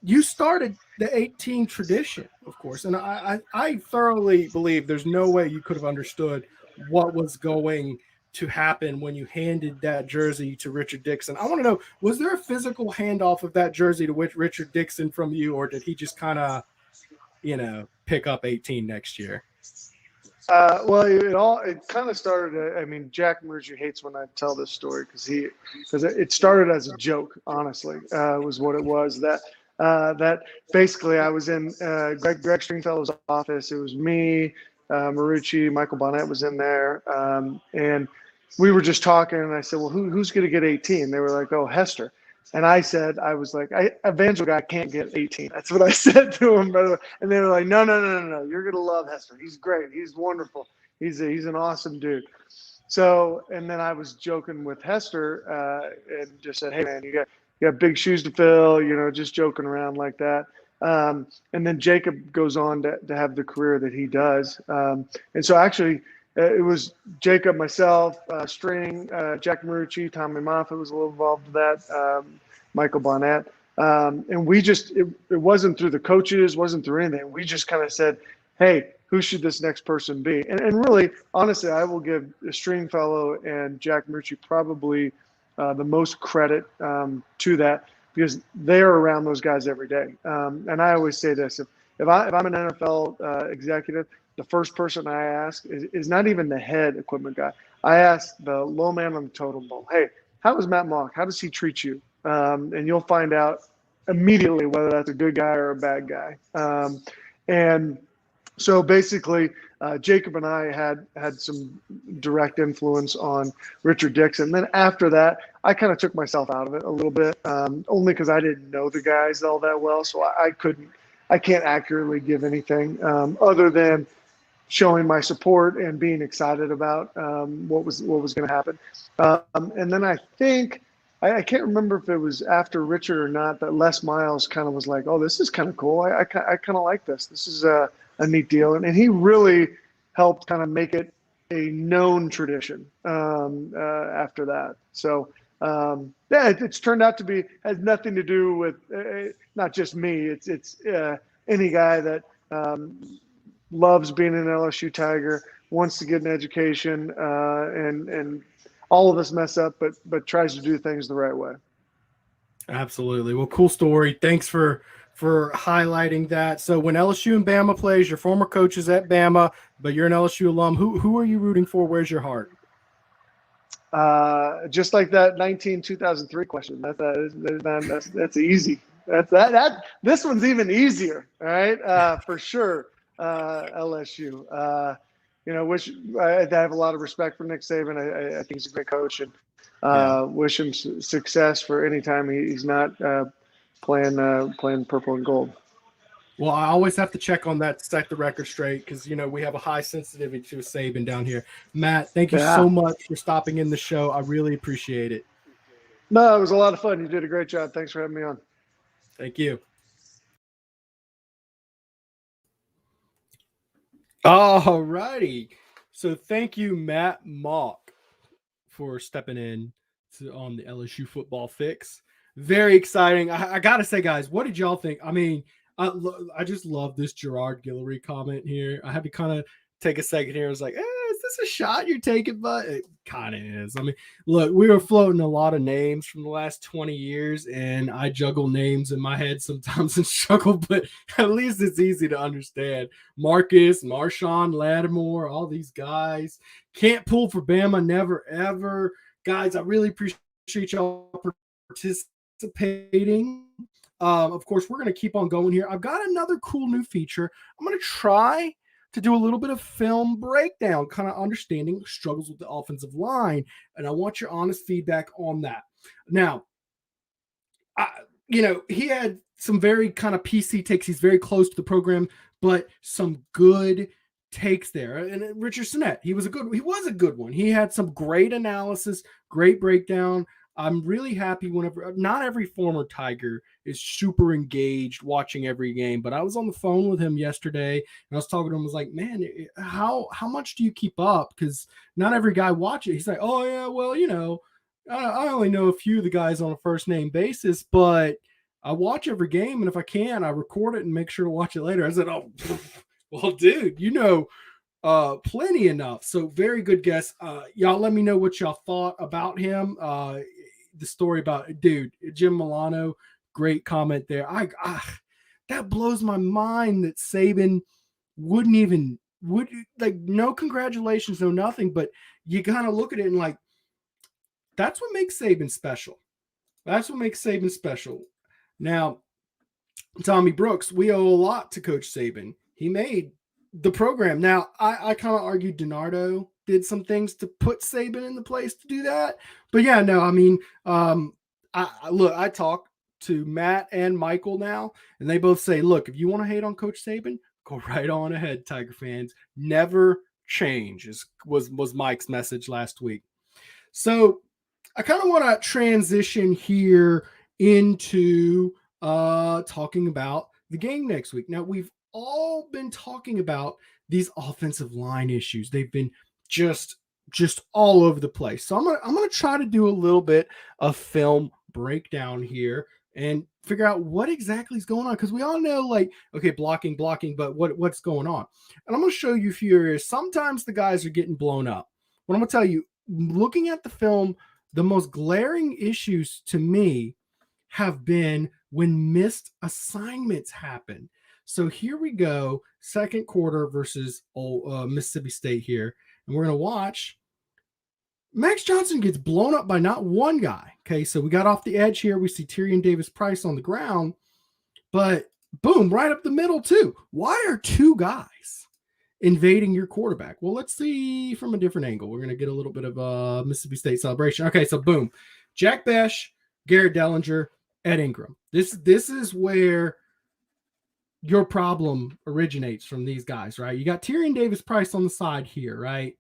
You started the 18 tradition, of course, and I thoroughly believe there's no way you could have understood what was going to happen when you handed that jersey to Richard Dixon. I want to know, was there a physical handoff of that jersey to Richard Dixon from you, or did he just kind of, pick up 18 next year? Well, it kind of started. I mean, Jack Marucci hates when I tell this story because it started as a joke. Honestly, was what it was. That basically I was in Greg Stringfellow's office. It was me, Marucci, Michael Bonnet was in there, and we were just talking. And I said, "Well, who's going to get 18?" They were like, "Oh, Hester." And I said, I was like, Evangel guy can't get 18. That's what I said to him. And they were like, no. You're going to love Hester. He's great. He's wonderful. He's an awesome dude. So, and then I was joking with Hester and just said, hey, man, you got big shoes to fill, just joking around like that. And then Jacob goes on to have the career that he does. And so actually, it was Jacob, myself, String, Jack Marucci, Tommy Moffitt was a little involved with that, Michael Bonnet. And we just, it wasn't through the coaches, wasn't through anything. We just kind of said, hey, who should this next person be? And really, honestly, I will give Stringfellow and Jack Marucci probably the most credit to that, because they are around those guys every day. And I always say this, if I'm an NFL executive, the first person I ask is not even the head equipment guy. I ask the low man on the totem pole, hey, how is Matt Mauck? How does he treat you? And you'll find out immediately whether that's a good guy or a bad guy. And so basically, Jacob and I had some direct influence on Richard Dixon. Then after that, I kind of took myself out of it a little bit, only because I didn't know the guys all that well. So I can't accurately give anything other than showing my support and being excited about what was going to happen. And then I think, I can't remember if it was after Richard or not, that Les Miles kind of was like, oh, this is kind of cool. I kind of like this. This is a neat deal. And he really helped kind of make it a known tradition after that. So, yeah, it's turned out to be, has nothing to do with not just me. It's any guy that loves being an LSU Tiger, wants to get an education, and all of us mess up, but tries to do things the right way. Absolutely. Well, cool story. Thanks for highlighting that. So when LSU and Bama plays, your former coach is at Bama, but you're an LSU alum. Who are you rooting for? Where's your heart? Just like that 2003 question. That's easy. This one's even easier. All right. For sure. LSU. Which I have a lot of respect for Nick Saban. I think he's a great coach, and wish him success for any time he's not playing purple and gold. Well, I always have to check on that to set the record straight, because we have a high sensitivity to a Saban down here. Matt, thank you so much for stopping in the show. I really appreciate it. No, it was a lot of fun. You did a great job. Thanks for having me on. Thank you. All righty. So thank you, Matt Mauck, for stepping in on the LSU Football Fix. Very exciting. I got to say, guys, what did y'all think? I mean, I just love this Gerard Guillory comment here. I had to kind of take a second here. I was like, is this a shot you're taking? But it kind of is. I mean, look, we were floating a lot of names from the last 20 years, and I juggle names in my head sometimes and struggle, but at least it's easy to understand. Marcus, Marshawn, Lattimore, all these guys. Can't pull for Bama, never, ever. Guys, I really appreciate y'all participating. Of course, we're going to keep on going here. I've got another cool new feature. I'm going to try to do a little bit of film breakdown, kind of understanding struggles with the offensive line. And I want your honest feedback on that. Now, he had some very kind of PC takes. He's very close to the program, but some good takes there. And Richard Sinnett, he was a good one. He had some great analysis, great breakdown. I'm really happy whenever, not every former Tiger is super engaged watching every game, but I was on the phone with him yesterday and I was talking to him. I was like, man, how much do you keep up? Because not every guy watches. He's like, oh yeah, well, I only know a few of the guys on a first name basis, but I watch every game. And if I can, I record it and make sure to watch it later. I said, oh, well, dude, plenty enough. So very good guess. Y'all let me know what y'all thought about him. The story about Jim Milano, great comment there. That blows my mind that Saban would no congratulations, no nothing, but you kind of look at it and like, that's what makes Saban special. That's what makes Saban special. Now, Tommy Brooks, we owe a lot to Coach Saban. He made the program. Now, I kind of argued DiNardo did some things to put Saban in the place to do that. But yeah, no, I mean, I talk to Matt and Michael now, and they both say, look, if you want to hate on Coach Saban, go right on ahead, Tiger fans. Never change was Mike's message last week. So I kind of want to transition here into talking about the game next week. Now, we've all been talking about these offensive line issues. They've been just all over the place. So I'm gonna try to do a little bit of film breakdown here and figure out what exactly is going on, because we all know, like, okay, blocking, but what's going on? And I'm gonna show you a few areas. Sometimes the guys are getting blown up. What I'm gonna tell you, looking at the film, the most glaring issues to me have been when missed assignments happen. So here we go, second quarter versus Mississippi State here. And we're going to watch. Max Johnson gets blown up by not one guy. Okay, so we got off the edge here. We see Tyrion Davis-Price on the ground. But boom, right up the middle too. Why are two guys invading your quarterback? Well, let's see from a different angle. We're going to get a little bit of a Mississippi State celebration. Okay, so boom. Jack Besh, Garrett Dellinger, Ed Ingram. This is where your problem originates, from these guys, right? You got Tyrion Davis-Price on the side here, right?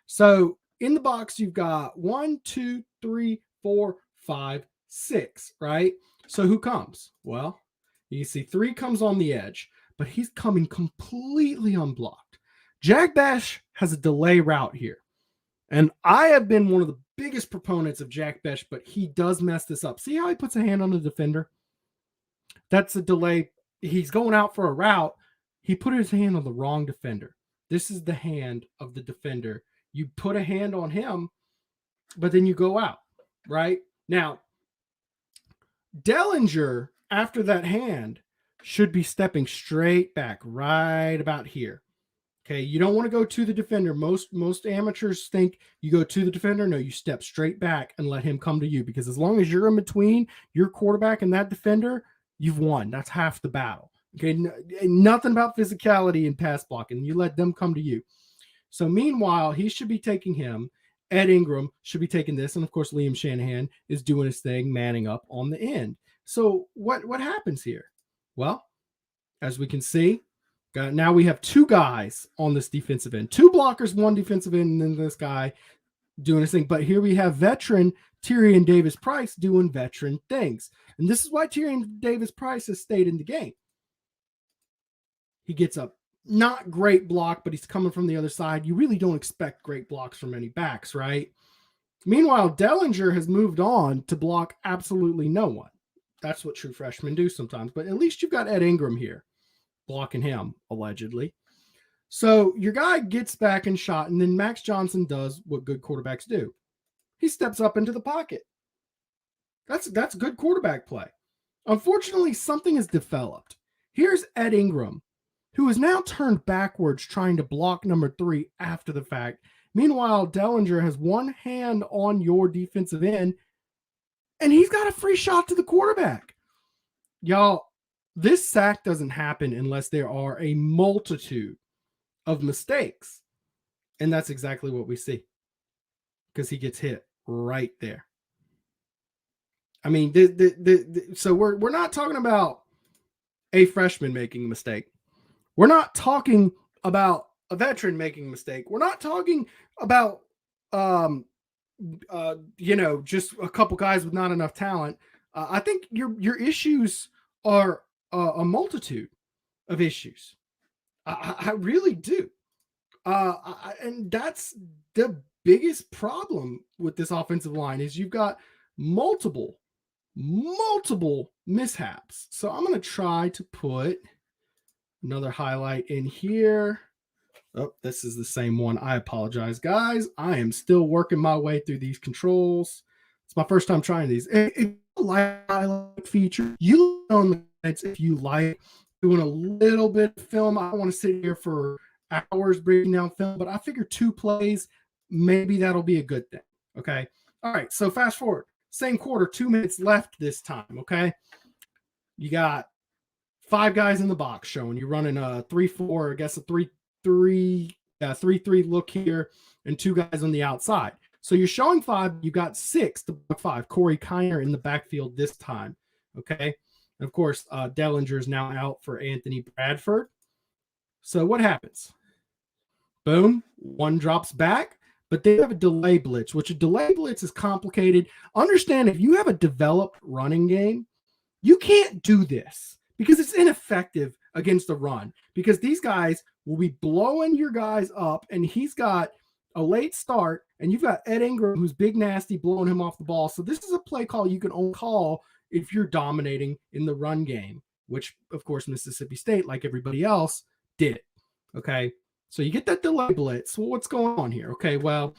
So in the box, you've got 1, 2, 3, 4, 5, 6, right? So who comes? Well, you see 3 comes on the edge, but he's coming completely unblocked. Jack Besh has a delay route here. And I have been one of the biggest proponents of Jack Besh, but he does mess this up. See how he puts a hand on the defender? That's a delay. He's going out for a route. He put his hand on the wrong defender. This is the hand of the defender. You put a hand on him, but then you go out, right? Now, Dellinger, after that hand, should be stepping straight back right about here. Okay, you don't want to go to the defender. Most amateurs think you go to the defender. No, you step straight back and let him come to you, because as long as you're in between your quarterback and that defender, you've won. That's half the battle. Okay, nothing about physicality and pass blocking. You let them come to you. So meanwhile, he should be taking him. Ed Ingram should be taking this. And of course, Liam Shanahan is doing his thing, manning up on the end. So what happens here? Well, as we can see, now we have 2 guys on this defensive end, 2 blockers, 1 defensive end, and then this guy doing his thing. But here we have veteran Tyrion Davis-Price doing veteran things. And this is why Tyrion Davis-Price has stayed in the game. He gets a not great block, but he's coming from the other side. You really don't expect great blocks from any backs, right? Meanwhile, Dellinger has moved on to block absolutely no one. That's what true freshmen do sometimes. But at least you've got Ed Ingram here blocking him, allegedly. So your guy gets back in shot, and then Max Johnson does what good quarterbacks do. He steps up into the pocket. That's good quarterback play. Unfortunately, something has developed. Here's Ed Ingram, who is now turned backwards trying to block number 3 after the fact. Meanwhile, Dellinger has one hand on your defensive end, and he's got a free shot to the quarterback. Y'all, this sack doesn't happen unless there are a multitude of mistakes. And that's exactly what we see, because he gets hit right there. I mean, so we're not talking about a freshman making a mistake. We're not talking about a veteran making a mistake. We're not talking about, just a couple guys with not enough talent. I think your issues are a multitude of issues. I really do. And that's the biggest problem with this offensive line, is you've got multiple mishaps. So I'm going to try to put another highlight in here. Oh, this is the same one. I apologize, guys. I am still working my way through these controls. It's my first time trying these. If you like highlight feature, you know, in the comments if you like doing a little bit of film. I don't want to sit here for hours breaking down film, but I figure 2 plays, maybe that'll be a good thing. Okay. All right. So fast forward, same quarter, 2 minutes left this time. Okay. You got 5 guys in the box showing. You're running a 3-4, I guess a 3-3 look here, and 2 guys on the outside. So you're showing 5. You got 6 to block 5. Corey Kiner in the backfield this time. Okay. And of course, Dellinger is now out for Anthony Bradford. So what happens? Boom. 1 drops back, but they have a delay blitz, which a delay blitz is complicated. Understand, if you have a developed running game, you can't do this because it's ineffective against the run, because these guys will be blowing your guys up, and he's got a late start, and you've got Ed Ingram, who's big nasty, blowing him off the ball. So this is a play call you can only call if you're dominating in the run game, which, of course, Mississippi State, like everybody else, did. Okay, so you get that delay blitz. Well, what's going on here? Okay, well,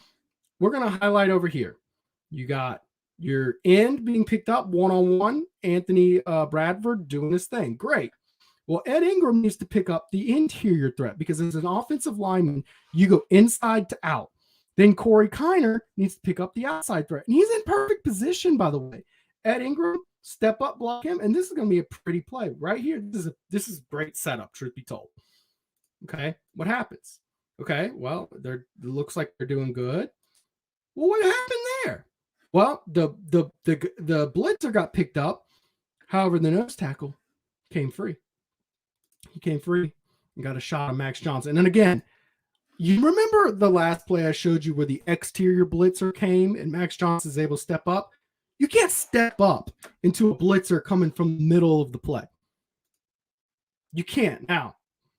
we're going to highlight over here. You got your end being picked up one-on-one, Anthony Bradford doing his thing. Great. Well, Ed Ingram needs to pick up the interior threat, because as an offensive lineman, you go inside to out. Then Corey Kiner needs to pick up the outside threat. And he's in perfect position, by the way. Ed Ingram, step up, block him, and this is going to be a pretty play. Right here, this is great setup, truth be told. Okay, what happens? Okay, well, it looks like they're doing good. Well, what happened there? Well, the blitzer got picked up. However, the nose tackle came free. He came free and got a shot of Max Johnson. And again, you remember the last play I showed you where the exterior blitzer came and Max Johnson is able to step up? You can't step up into a blitzer coming from the middle of the play. You can't. Now,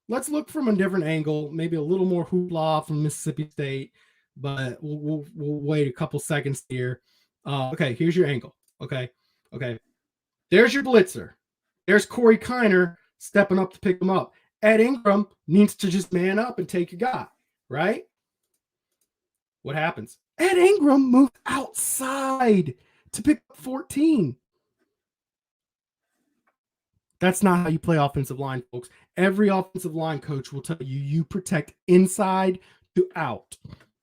let's look from a different angle, maybe a little more hoopla from Mississippi State, but we'll wait a couple seconds here. Okay, here's your angle. Okay. There's your blitzer. There's Corey Kiner stepping up to pick him up. Ed Ingram needs to just man up and take your guy, right? What happens? Ed Ingram moved outside to pick up 14. That's not how you play offensive line, folks. Every offensive line coach will tell you you protect inside to out,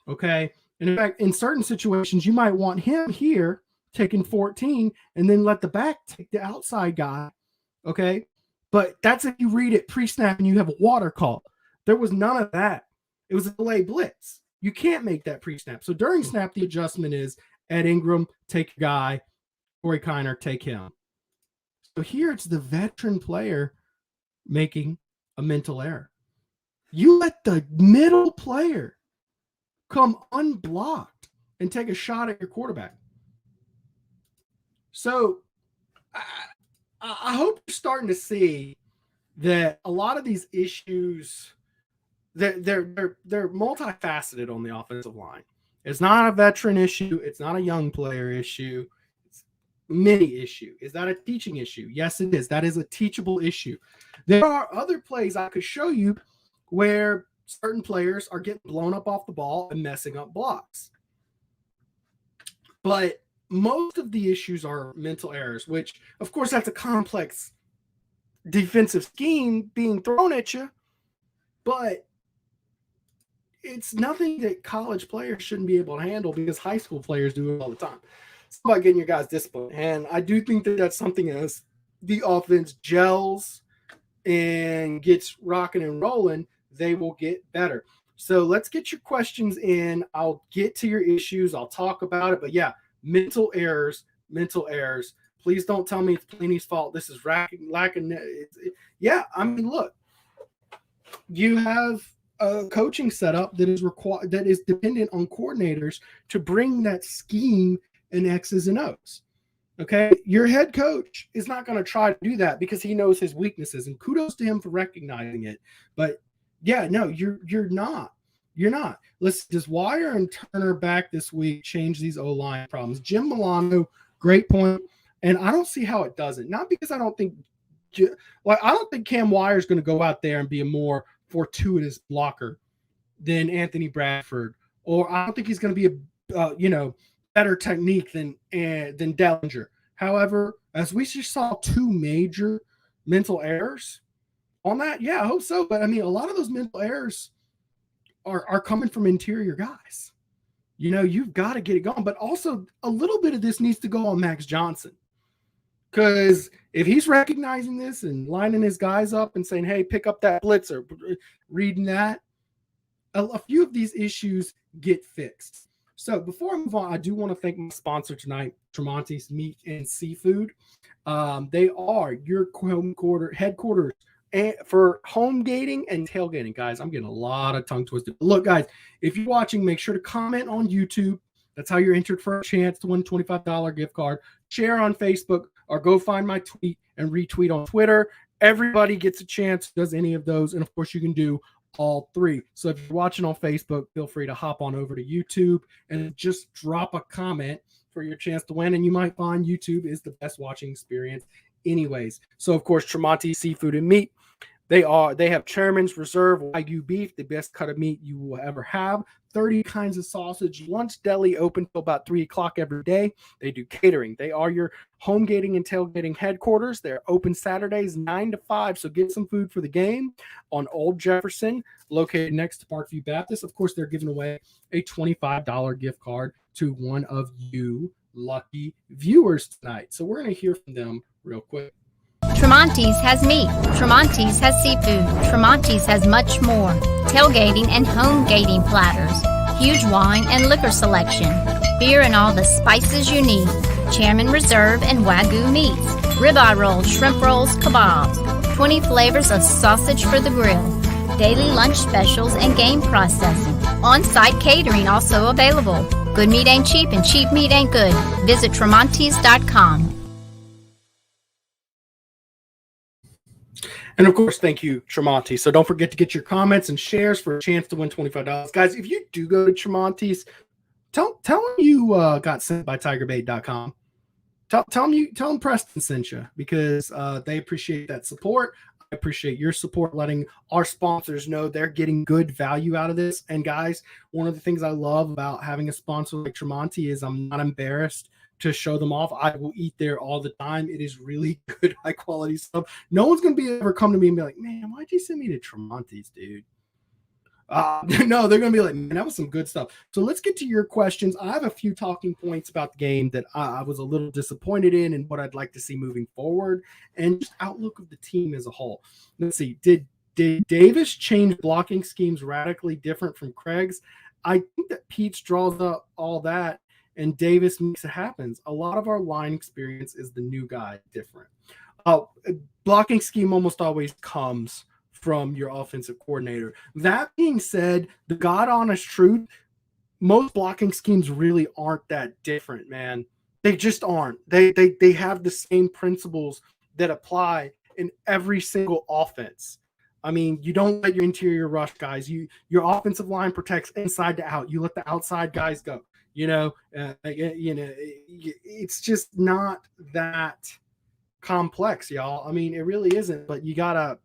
okay? And in fact, in certain situations, you might want him here taking 14 and then let the back take the outside guy, okay? But that's if you read it pre-snap and you have a water call. There was none of that. It was a delay blitz. You can't make that pre-snap. So during snap, the adjustment is Ed Ingram, take a guy. Corey Kiner, take him. So here it's the veteran player making a mental error. You let the middle player come unblocked and take a shot at your quarterback. So I hope you're starting to see that a lot of these issues, they're multifaceted on the offensive line. It's not a veteran issue. It's not a young player issue. It's a mini issue. Is that a teaching issue? Yes, it is. That is a teachable issue. There are other plays I could show you where certain players are getting blown up off the ball and messing up blocks. But most of the issues are mental errors, which, of course, that's a complex defensive scheme being thrown at you. But it's nothing that college players shouldn't be able to handle, because high school players do it all the time. It's about getting your guys disciplined. And I do think that that's something as the offense gels and gets rocking and rolling, they will get better. So let's get your questions in. I'll get to your issues. I'll talk about it. But yeah, mental errors. Please don't tell me it's Plini's fault. This is lacking. Yeah, I mean, look, you have a coaching setup that is required, that is dependent on coordinators to bring that scheme in X's and O's. Okay, your head coach is not going to try to do that because he knows his weaknesses, and kudos to him for recognizing it. But yeah, no, you're not. You're not. Does Wire and Turner back this week change these O-line problems? Jim Milano, great point. And I don't see how it doesn't. Not because I don't think Cam Wire is going to go out there and be a more fortuitous blocker than Anthony Bradford, or I don't think he's going to be a better technique than Dellinger. However, as we just saw 2 major mental errors on that, yeah, I hope so. But I mean, a lot of those mental errors are coming from interior guys. You've got to get it going. But also, a little bit of this needs to go on Max Johnson. Because if he's recognizing this and lining his guys up and saying, hey, pick up that blitzer, reading that, a few of these issues get fixed. So before I move on, I do want to thank my sponsor tonight, Tramonte's Meat and Seafood. They are your headquarters and for Homegating and Tailgating, guys. I'm getting a lot of tongue twisted. Look, guys, if you're watching, make sure to comment on YouTube. That's how you're entered for a chance to win a $25 gift card. Share on Facebook or go find my tweet and retweet on Twitter. Everybody gets a chance, does any of those. And of course, you can do all three. So if you're watching on Facebook, feel free to hop on over to YouTube and just drop a comment for your chance to win. And you might find YouTube is the best watching experience anyways. So of course, Tramonte Seafood and Meat. They have Chairman's Reserve Wagyu beef, the best cut of meat you will ever have. 30 kinds of sausage. Lunch deli open till about 3 o'clock every day. They do catering. They are your Homegating and Tailgating headquarters. They're open Saturdays 9 to 5. So get some food for the game on Old Jefferson, located next to Parkview Baptist. Of course, they're giving away a $25 gift card to one of you lucky viewers tonight. So we're going to hear from them real quick. Tramonte's has meat. Tramonte's has seafood. Tramonte's has much more. Tailgating and Homegating platters. Huge wine and liquor selection. Beer and all the spices you need. Chairman Reserve and Wagyu meats. Ribeye rolls, shrimp rolls, kebabs. 20 flavors of sausage for the grill. Daily lunch specials and game processing. On-site catering also available. Good meat ain't cheap and cheap meat ain't good. Visit Tramontes.com. And of course, thank you, Tramonte. So don't forget to get your comments and shares for a chance to win $25. Guys, if you do go to Tramonte's, tell them you got sent by TigerBait.com. Tell them Preston sent you, because they appreciate that support. I appreciate your support, letting our sponsors know they're getting good value out of this. And guys, one of the things I love about having a sponsor like Tramonte is I'm not embarrassed to show them off. I will eat there all the time. It is really good, high quality stuff. No one's going to be ever come to me and be like, man, why'd you send me to Tramonte's, dude? No, they're going to be like, man, that was some good stuff. So let's get to your questions. I have a few talking points about the game that I was a little disappointed in and what I'd like to see moving forward, and just outlook of the team as a whole. Let's see. Did Davis change blocking schemes radically different from Craig's? I think that Pete's draws up all that, and Davis makes it happen. A lot of our line experience is the new guy different. Blocking scheme almost always comes from your offensive coordinator. That being said, the God honest truth, most blocking schemes really aren't that different, man. They just aren't. They have the same principles that apply in every single offense. I mean, you don't let your interior rush guys. Your offensive line protects inside to out. You let the outside guys go. It's just not that complex, y'all. I mean, it really isn't, but you gotta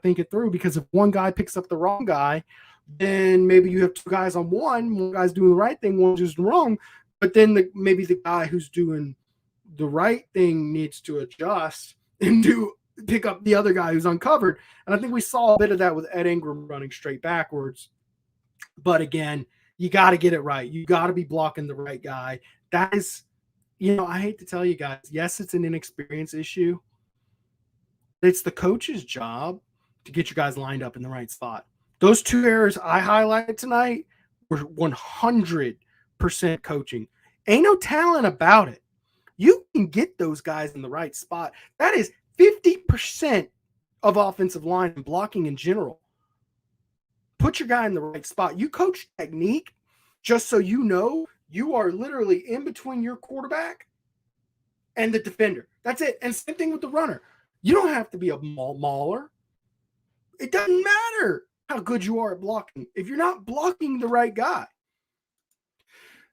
think it through, because if one guy picks up the wrong guy, then maybe you have two guys on one guy's doing the right thing, one's just wrong, but then maybe the guy who's doing the right thing needs to adjust and pick up the other guy who's uncovered. And I think we saw a bit of that with Ed Ingram running straight backwards. But again, you got to get it right. You got to be blocking the right guy. That is, I hate to tell you guys, yes, it's an inexperience issue. It's the coach's job to get you guys lined up in the right spot. Those two errors I highlighted tonight were 100% coaching. Ain't no talent about it. You can get those guys in the right spot. That is 50% of offensive line and blocking in general. Put your guy in the right spot. You coach technique just so you know you are literally in between your quarterback and the defender. That's it. And same thing with the runner. You don't have to be a mauler. It doesn't matter how good you are at blocking if you're not blocking the right guy.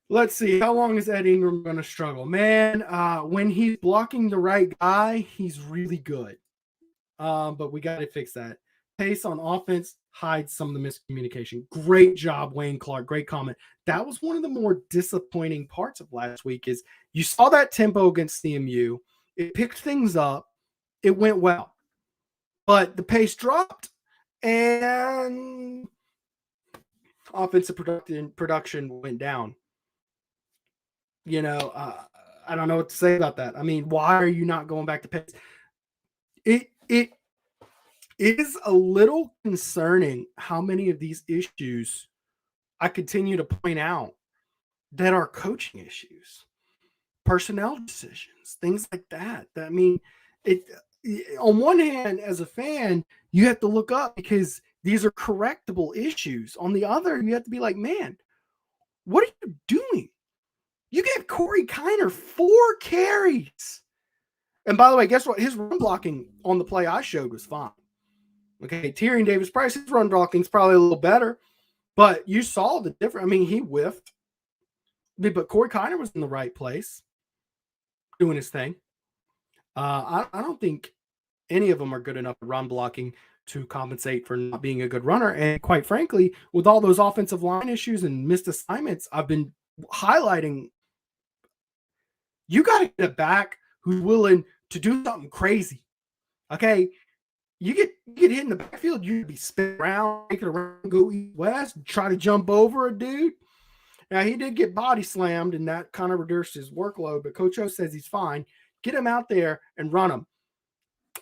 Let's see. How long is Ed Ingram going to struggle? Man, when he's blocking the right guy, he's really good. But we got to fix that. Pace on offense hides some of the miscommunication. Great job, Wayne Clark. Great comment. That was one of the more disappointing parts of last week is you saw that tempo against CMU. It picked things up. It went well. But the pace dropped, and offensive production went down. I don't know what to say about that. I mean, why are you not going back to pace? It is a little concerning how many of these issues I continue to point out that are coaching issues, personnel decisions, things like that. I mean, on one hand, as a fan, you have to look up because these are correctable issues. On the other, you have to be like, man, what are you doing? You gave Corey Kiner 4 carries. And by the way, guess what? His run blocking on the play I showed was fine. Okay, Tyrion Davis-Price, his run blocking is probably a little better, but you saw the difference. I mean, he whiffed, but Corey Kiner was in the right place doing his thing. I don't think any of them are good enough at run blocking to compensate for not being a good runner. And quite frankly, with all those offensive line issues and missed assignments, I've been highlighting, you got to get a back who's willing to do something crazy. Okay. You get hit in the backfield, you'd be spin around, take it around, go east west, try to jump over a dude. Now, he did get body slammed, and that kind of reduced his workload, but Coach O says he's fine. Get him out there and run him.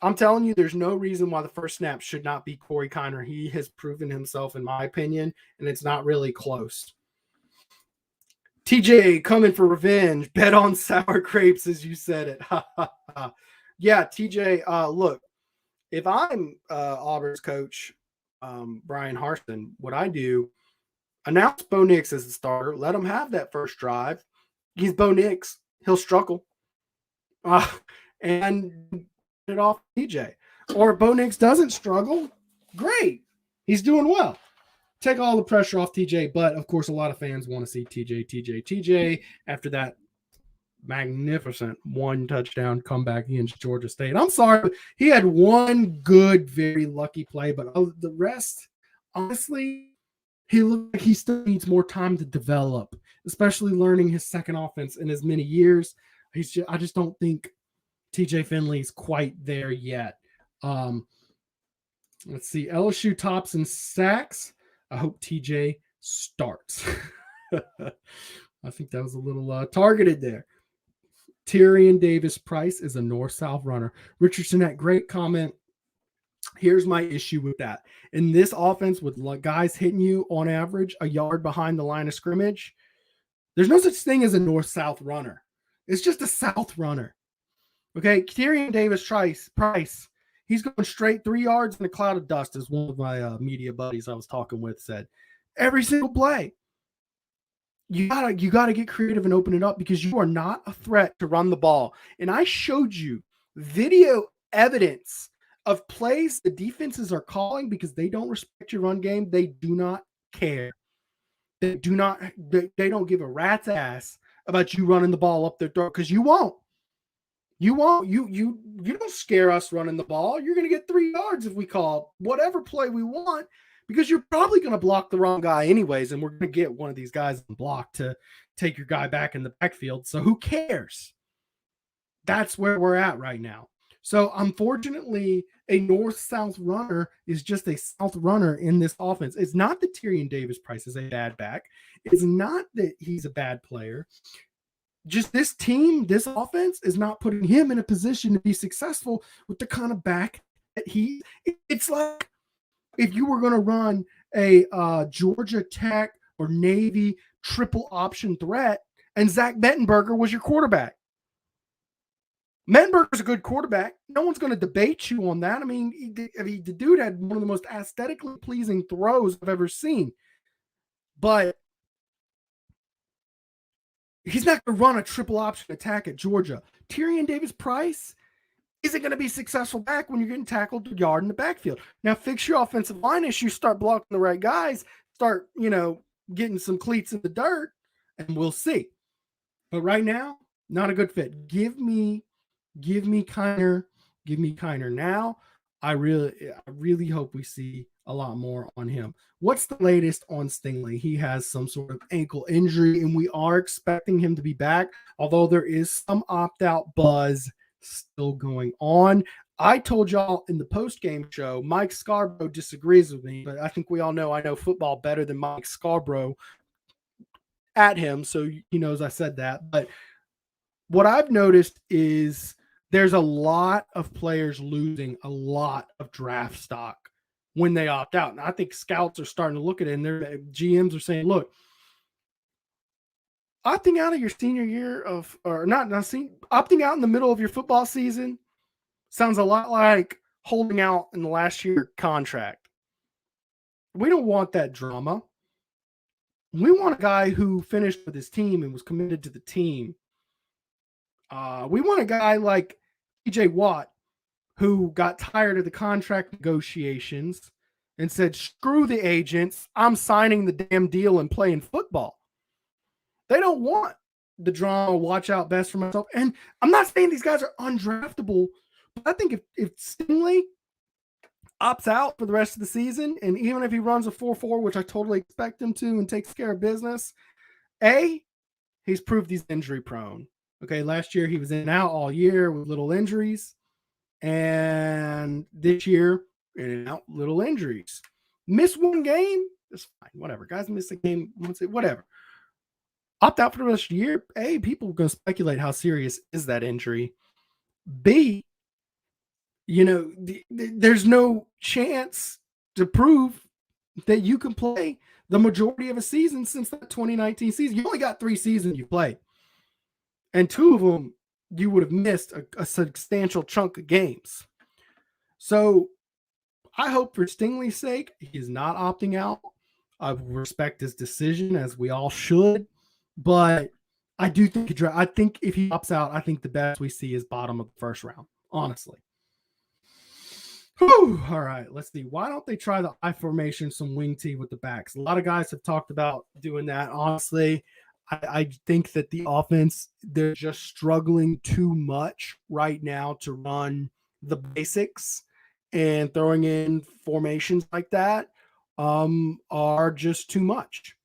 I'm telling you, there's no reason why the first snap should not be Corey Kiner. He has proven himself, in my opinion, and it's not really close. TJ coming for revenge. Bet on sour grapes, as you said it. Yeah, TJ, look, if I'm Auburn's coach, Brian Harston, what I do, announce Bo Nix as the starter. Let him have that first drive. He's Bo Nix. He'll struggle. And it off TJ. Or if Bo Nix doesn't struggle, great. He's doing well. Take all the pressure off TJ. But, of course, a lot of fans want to see TJ after that magnificent 1-touchdown comeback against Georgia State. I'm sorry. He had one good, very lucky play. But the rest, honestly, he looks like he still needs more time to develop, especially learning his second offense in as many years. I just don't think TJ Finley's quite there yet. Let's see. LSU tops and sacks. I hope TJ starts. I think that was a little targeted there. Tyrion Davis-Price is a north-south runner. Richardson, that great comment. Here's my issue with that. In this offense with guys hitting you on average a yard behind the line of scrimmage, there's no such thing as a north-south runner. It's just a south runner. Okay, Tyrion Davis-Price, he's going straight 3 yards in a cloud of dust, as one of my media buddies I was talking with said. Every single play. You gotta get creative and open it up because you are not a threat to run the ball. And I showed you video evidence of plays the defenses are calling because they don't respect your run game. They do not care. They don't give a rat's ass about you running the ball up their throat because you won't. You won't. You don't scare us running the ball. You're going to get 3 yards if we call whatever play we want because you're probably going to block the wrong guy anyways, and we're going to get one of these guys blocked to take your guy back in the backfield. So who cares? That's where we're at right now. So unfortunately, a north-south runner is just a south runner in this offense. It's not that Tyrion Davis-Price is a bad back. It's not that he's a bad player. Just this team, this offense is not putting him in a position to be successful with the kind of back that it's like if you were going to run a Georgia Tech or Navy triple option threat and Zach Mettenberger was your quarterback. Mettenberger's a good quarterback. No one's going to debate you on that. I mean, the dude had one of the most aesthetically pleasing throws I've ever seen. But he's not going to run a triple option attack at Georgia. Tyrion Davis-Price isn't going to be successful back when you're getting tackled a yard in the backfield. Now, fix your offensive line issues, start blocking the right guys, start, getting some cleats in the dirt, and we'll see. But right now, not a good fit. Give me Kiner. Give me Kiner now. I really hope we see a lot more on him. What's the latest on Stingley? He has some sort of ankle injury, and we are expecting him to be back, although there is some opt-out buzz still going on. I told y'all in the post-game show, Mike Scarborough disagrees with me, but I think we all know I know football better than Mike Scarborough at him, so he knows I said that. But what I've noticed is there's a lot of players losing a lot of draft stock when they opt out. And I think scouts are starting to look at it, and their GMs are saying, look, opting out of your senior year opting out in the middle of your football season sounds a lot like holding out in the last year contract. We don't want that drama. We want a guy who finished with his team and was committed to the team. We want a guy like TJ Watt who got tired of the contract negotiations and said, screw the agents, I'm signing the damn deal and playing football. They don't want the drama, watch out, best for myself. And I'm not saying these guys are undraftable, but I think if Stingley opts out for the rest of the season, and even if he runs a 4.4, which I totally expect him to, and takes care of business, he's proved he's injury prone. Okay, last year he was in and out all year with little injuries, and this year in and out, little injuries. Miss one game, it's fine, whatever. Guys miss a game once, whatever. Opt out for the rest of the year. A, people are going to speculate how serious is that injury. B, there's no chance to prove that you can play the majority of a season since that 2019 season. You only got 3 seasons you played, and 2 of them you would have missed a substantial chunk of games. So I hope for Stingley's sake, he's not opting out. I respect his decision, as we all should, but I do think if he opts out, I think the best we see is bottom of the first round, honestly. Whew. All right, let's see. Why don't they try the I formation, some wing tee with the backs? A lot of guys have talked about doing that. Honestly, I think that the offense, they're just struggling too much right now to run the basics, and throwing in formations like that are just too much.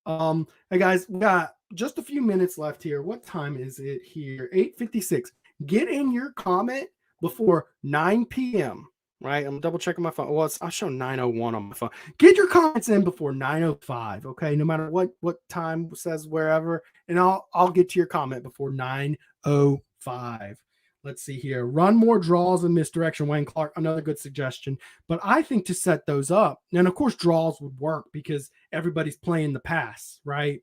Hey guys, we got just a few minutes left here. What time is it here? 8:56. Get in your comment before 9 p.m. Right? I'm double checking my phone. Well, I show 9:01 on my phone. Get your comments in before 9:05. Okay, no matter what time says wherever, and I'll get to your comment before 9:05. Let's see here. Run more draws and misdirection. Wayne Clark, another good suggestion. But I think to set those up, and of course draws would work because everybody's playing the pass, right?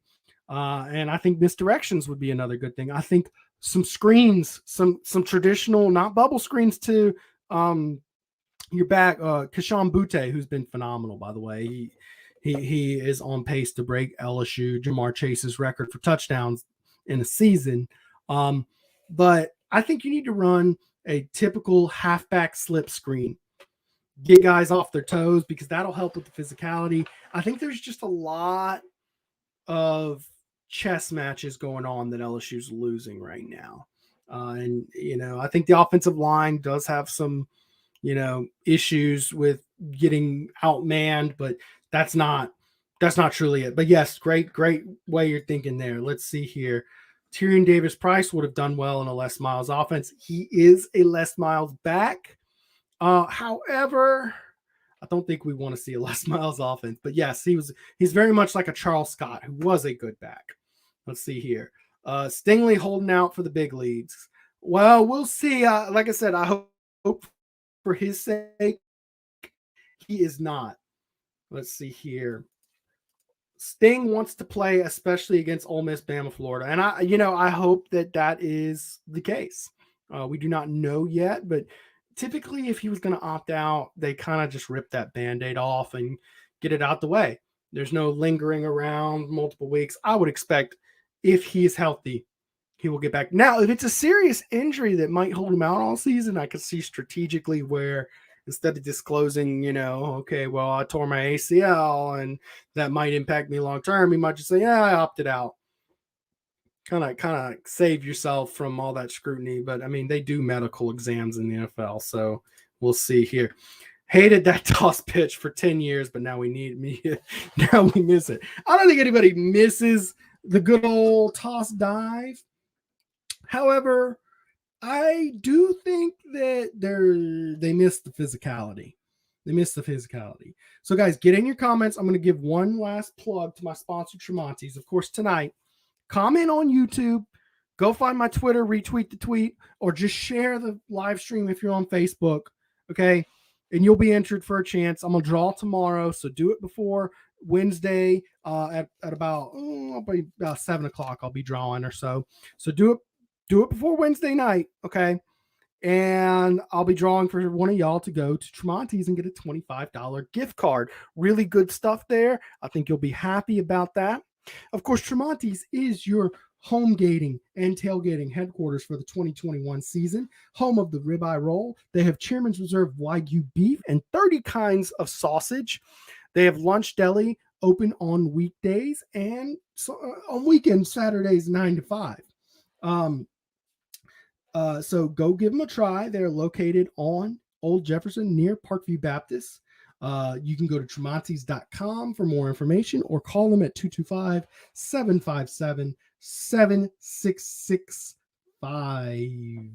And I think misdirections would be another good thing. I think some screens, some traditional, not bubble screens to your back. Kashawn Butte, who's been phenomenal, by the way. He is on pace to break LSU Jamar Chase's record for touchdowns in a season. But I think you need to run a typical halfback slip screen. Get guys off their toes because that'll help with the physicality. I think there's just a lot of chess matches going on that LSU's losing right now. And I think the offensive line does have some, issues with getting outmanned, but that's not truly it. But yes, great way you're thinking there. Let's see here. Tyrion Davis-Price would have done well in a Les Miles offense. He is a Les Miles back. However, I don't think we want to see a Les Miles offense. But yes, he's very much like a Charles Scott, who was a good back. Let's see here. Stingley holding out for the big leagues. Well, we'll see. Like I said, I hope for his sake, he is not. Let's see here. Sting wants to play, especially against Ole Miss, Bama, Florida. And I hope that is the case. We do not know yet, but typically if he was going to opt out, they kind of just rip that Band-Aid off and get it out the way. There's no lingering around multiple weeks. I would expect if he is healthy, he will get back. Now, if it's a serious injury that might hold him out all season, I could see strategically where instead of disclosing, okay, well, I tore my ACL and that might impact me long term, he might just say, yeah, I opted out. Kind of save yourself from all that scrutiny. But I mean, they do medical exams in the NFL, so we'll see here. Hated that toss pitch for 10 years, but now we miss it. I don't think anybody misses the good old toss dive. However, I do think that they missed the physicality. So guys, get in your comments. I'm going to give one last plug to my sponsor, Tramonte's. Of course, tonight, comment on YouTube, go find my Twitter, retweet the tweet, or just share the live stream if you're on Facebook. Okay. And you'll be entered for a chance. I'm going to draw tomorrow. So do it before Wednesday at about, about 7 o'clock. I'll be drawing or so. So do it before Wednesday night, okay? And I'll be drawing for one of y'all to go to Tramonte's and get a $25 gift card. Really good stuff there. I think you'll be happy about that. Of course, Tramonte's is your homegating and tailgating headquarters for the 2021 season, home of the ribeye roll. They have Chairman's Reserve Wagyu beef and 30 kinds of sausage. They have lunch deli open on weekdays and on weekends, Saturdays, 9 to 5. So go give them a try. They're located on Old Jefferson near Parkview Baptist. You can go to Tramontes.com for more information or call them at 225-757-7665.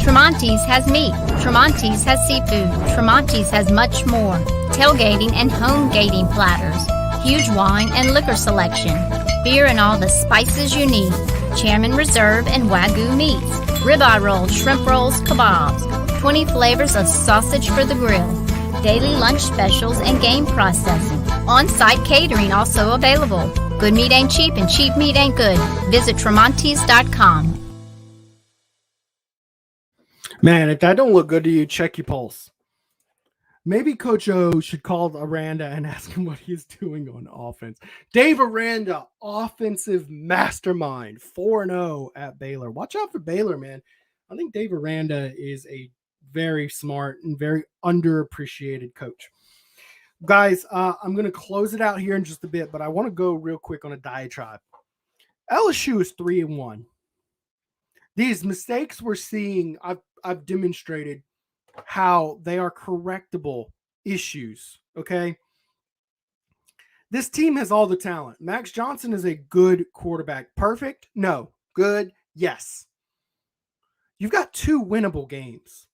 Tramonte's has meat. Tramonte's has seafood. Tramonte's has much more. Tailgating and Homegating platters. Huge wine and liquor selection. Beer and all the spices you need. Chairman Reserve and Wagyu meats. Ribeye rolls, shrimp rolls, kebabs. 20 flavors of sausage for the grill. Daily lunch specials and game processing. On-site catering also available. Good meat ain't cheap and cheap meat ain't good. Visit Tramontes.com. Man, if that don't look good to you, check your pulse. Maybe Coach O should call Aranda and ask him what he's doing on offense. Dave Aranda, offensive mastermind, 4-0 at Baylor. Watch out for Baylor, man. I think Dave Aranda is a very smart and very underappreciated coach. Guys, I'm going to close it out here in just a bit, but I want to go real quick on a diatribe. LSU is 3-1. These mistakes we're seeing, I've demonstrated how they are correctable issues, okay? This team has all the talent. Max Johnson is a good quarterback. Perfect? No. Good? Yes. You've got 2 winnable games.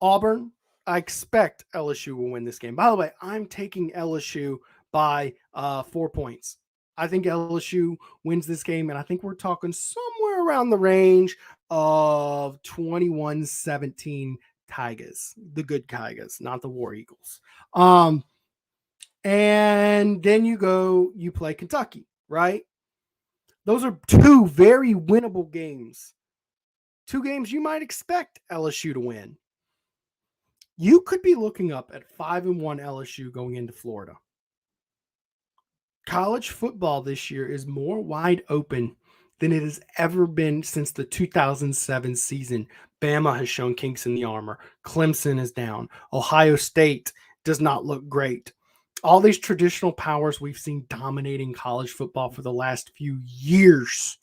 Auburn, I expect LSU will win this game. By the way, I'm taking LSU by 4 points. I think LSU wins this game, and I think we're talking somewhere around the range of 21-17 Tigers, the good Tigers, not the War Eagles. And then you play Kentucky, right? Those are 2 very winnable games. 2 games you might expect LSU to win. You could be looking up at 5-1 LSU going into Florida. College football this year is more wide open than it has ever been since the 2007 season. Bama has shown kinks in the armor. Clemson is down. Ohio State does not look great. All these traditional powers we've seen dominating college football for the last few years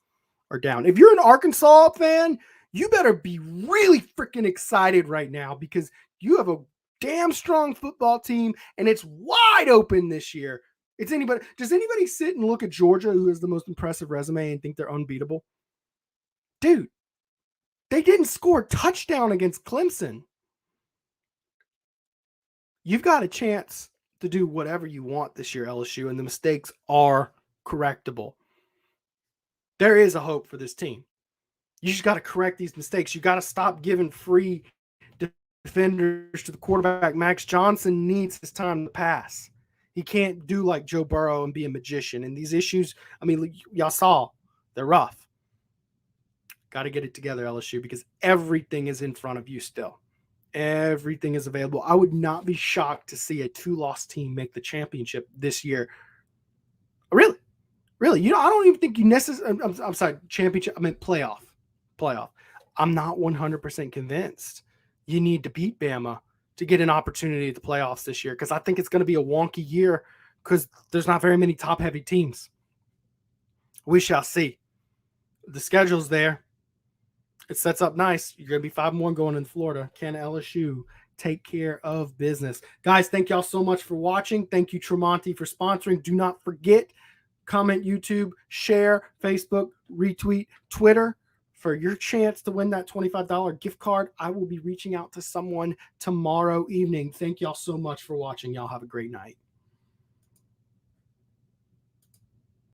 are down. If you're an Arkansas fan, you better be really freaking excited right now because you have a damn strong football team and it's wide open this year. Does anybody sit and look at Georgia, who has the most impressive resume, and think they're unbeatable? Dude, they didn't score a touchdown against Clemson. You've got a chance to do whatever you want this year, LSU, and the mistakes are correctable. There is a hope for this team. You just got to correct these mistakes. You got to stop giving free defenders to the quarterback. Max Johnson needs his time to pass. He can't do like Joe Burrow and be a magician. And these issues, I mean, y'all saw, they're rough. Got to get it together, LSU, because everything is in front of you still. Everything is available. I would not be shocked to see a 2-loss team make the championship this year. Really? I don't even think you necessarily, I'm sorry, championship, I meant playoff. I'm not 100% convinced you need to beat Bama to get an opportunity at the playoffs this year, because I think it's going to be a wonky year because there's not very many top-heavy teams. We shall see. The schedule's there. It sets up nice. You're going to be 5-1 going in Florida. Can LSU take care of business? Guys, thank y'all so much for watching. Thank you, Tramonte, for sponsoring. Do not forget, comment YouTube, share, Facebook, retweet, Twitter, for your chance to win that $25 gift card. I will be reaching out to someone tomorrow evening. Thank y'all so much for watching. Y'all have a great night.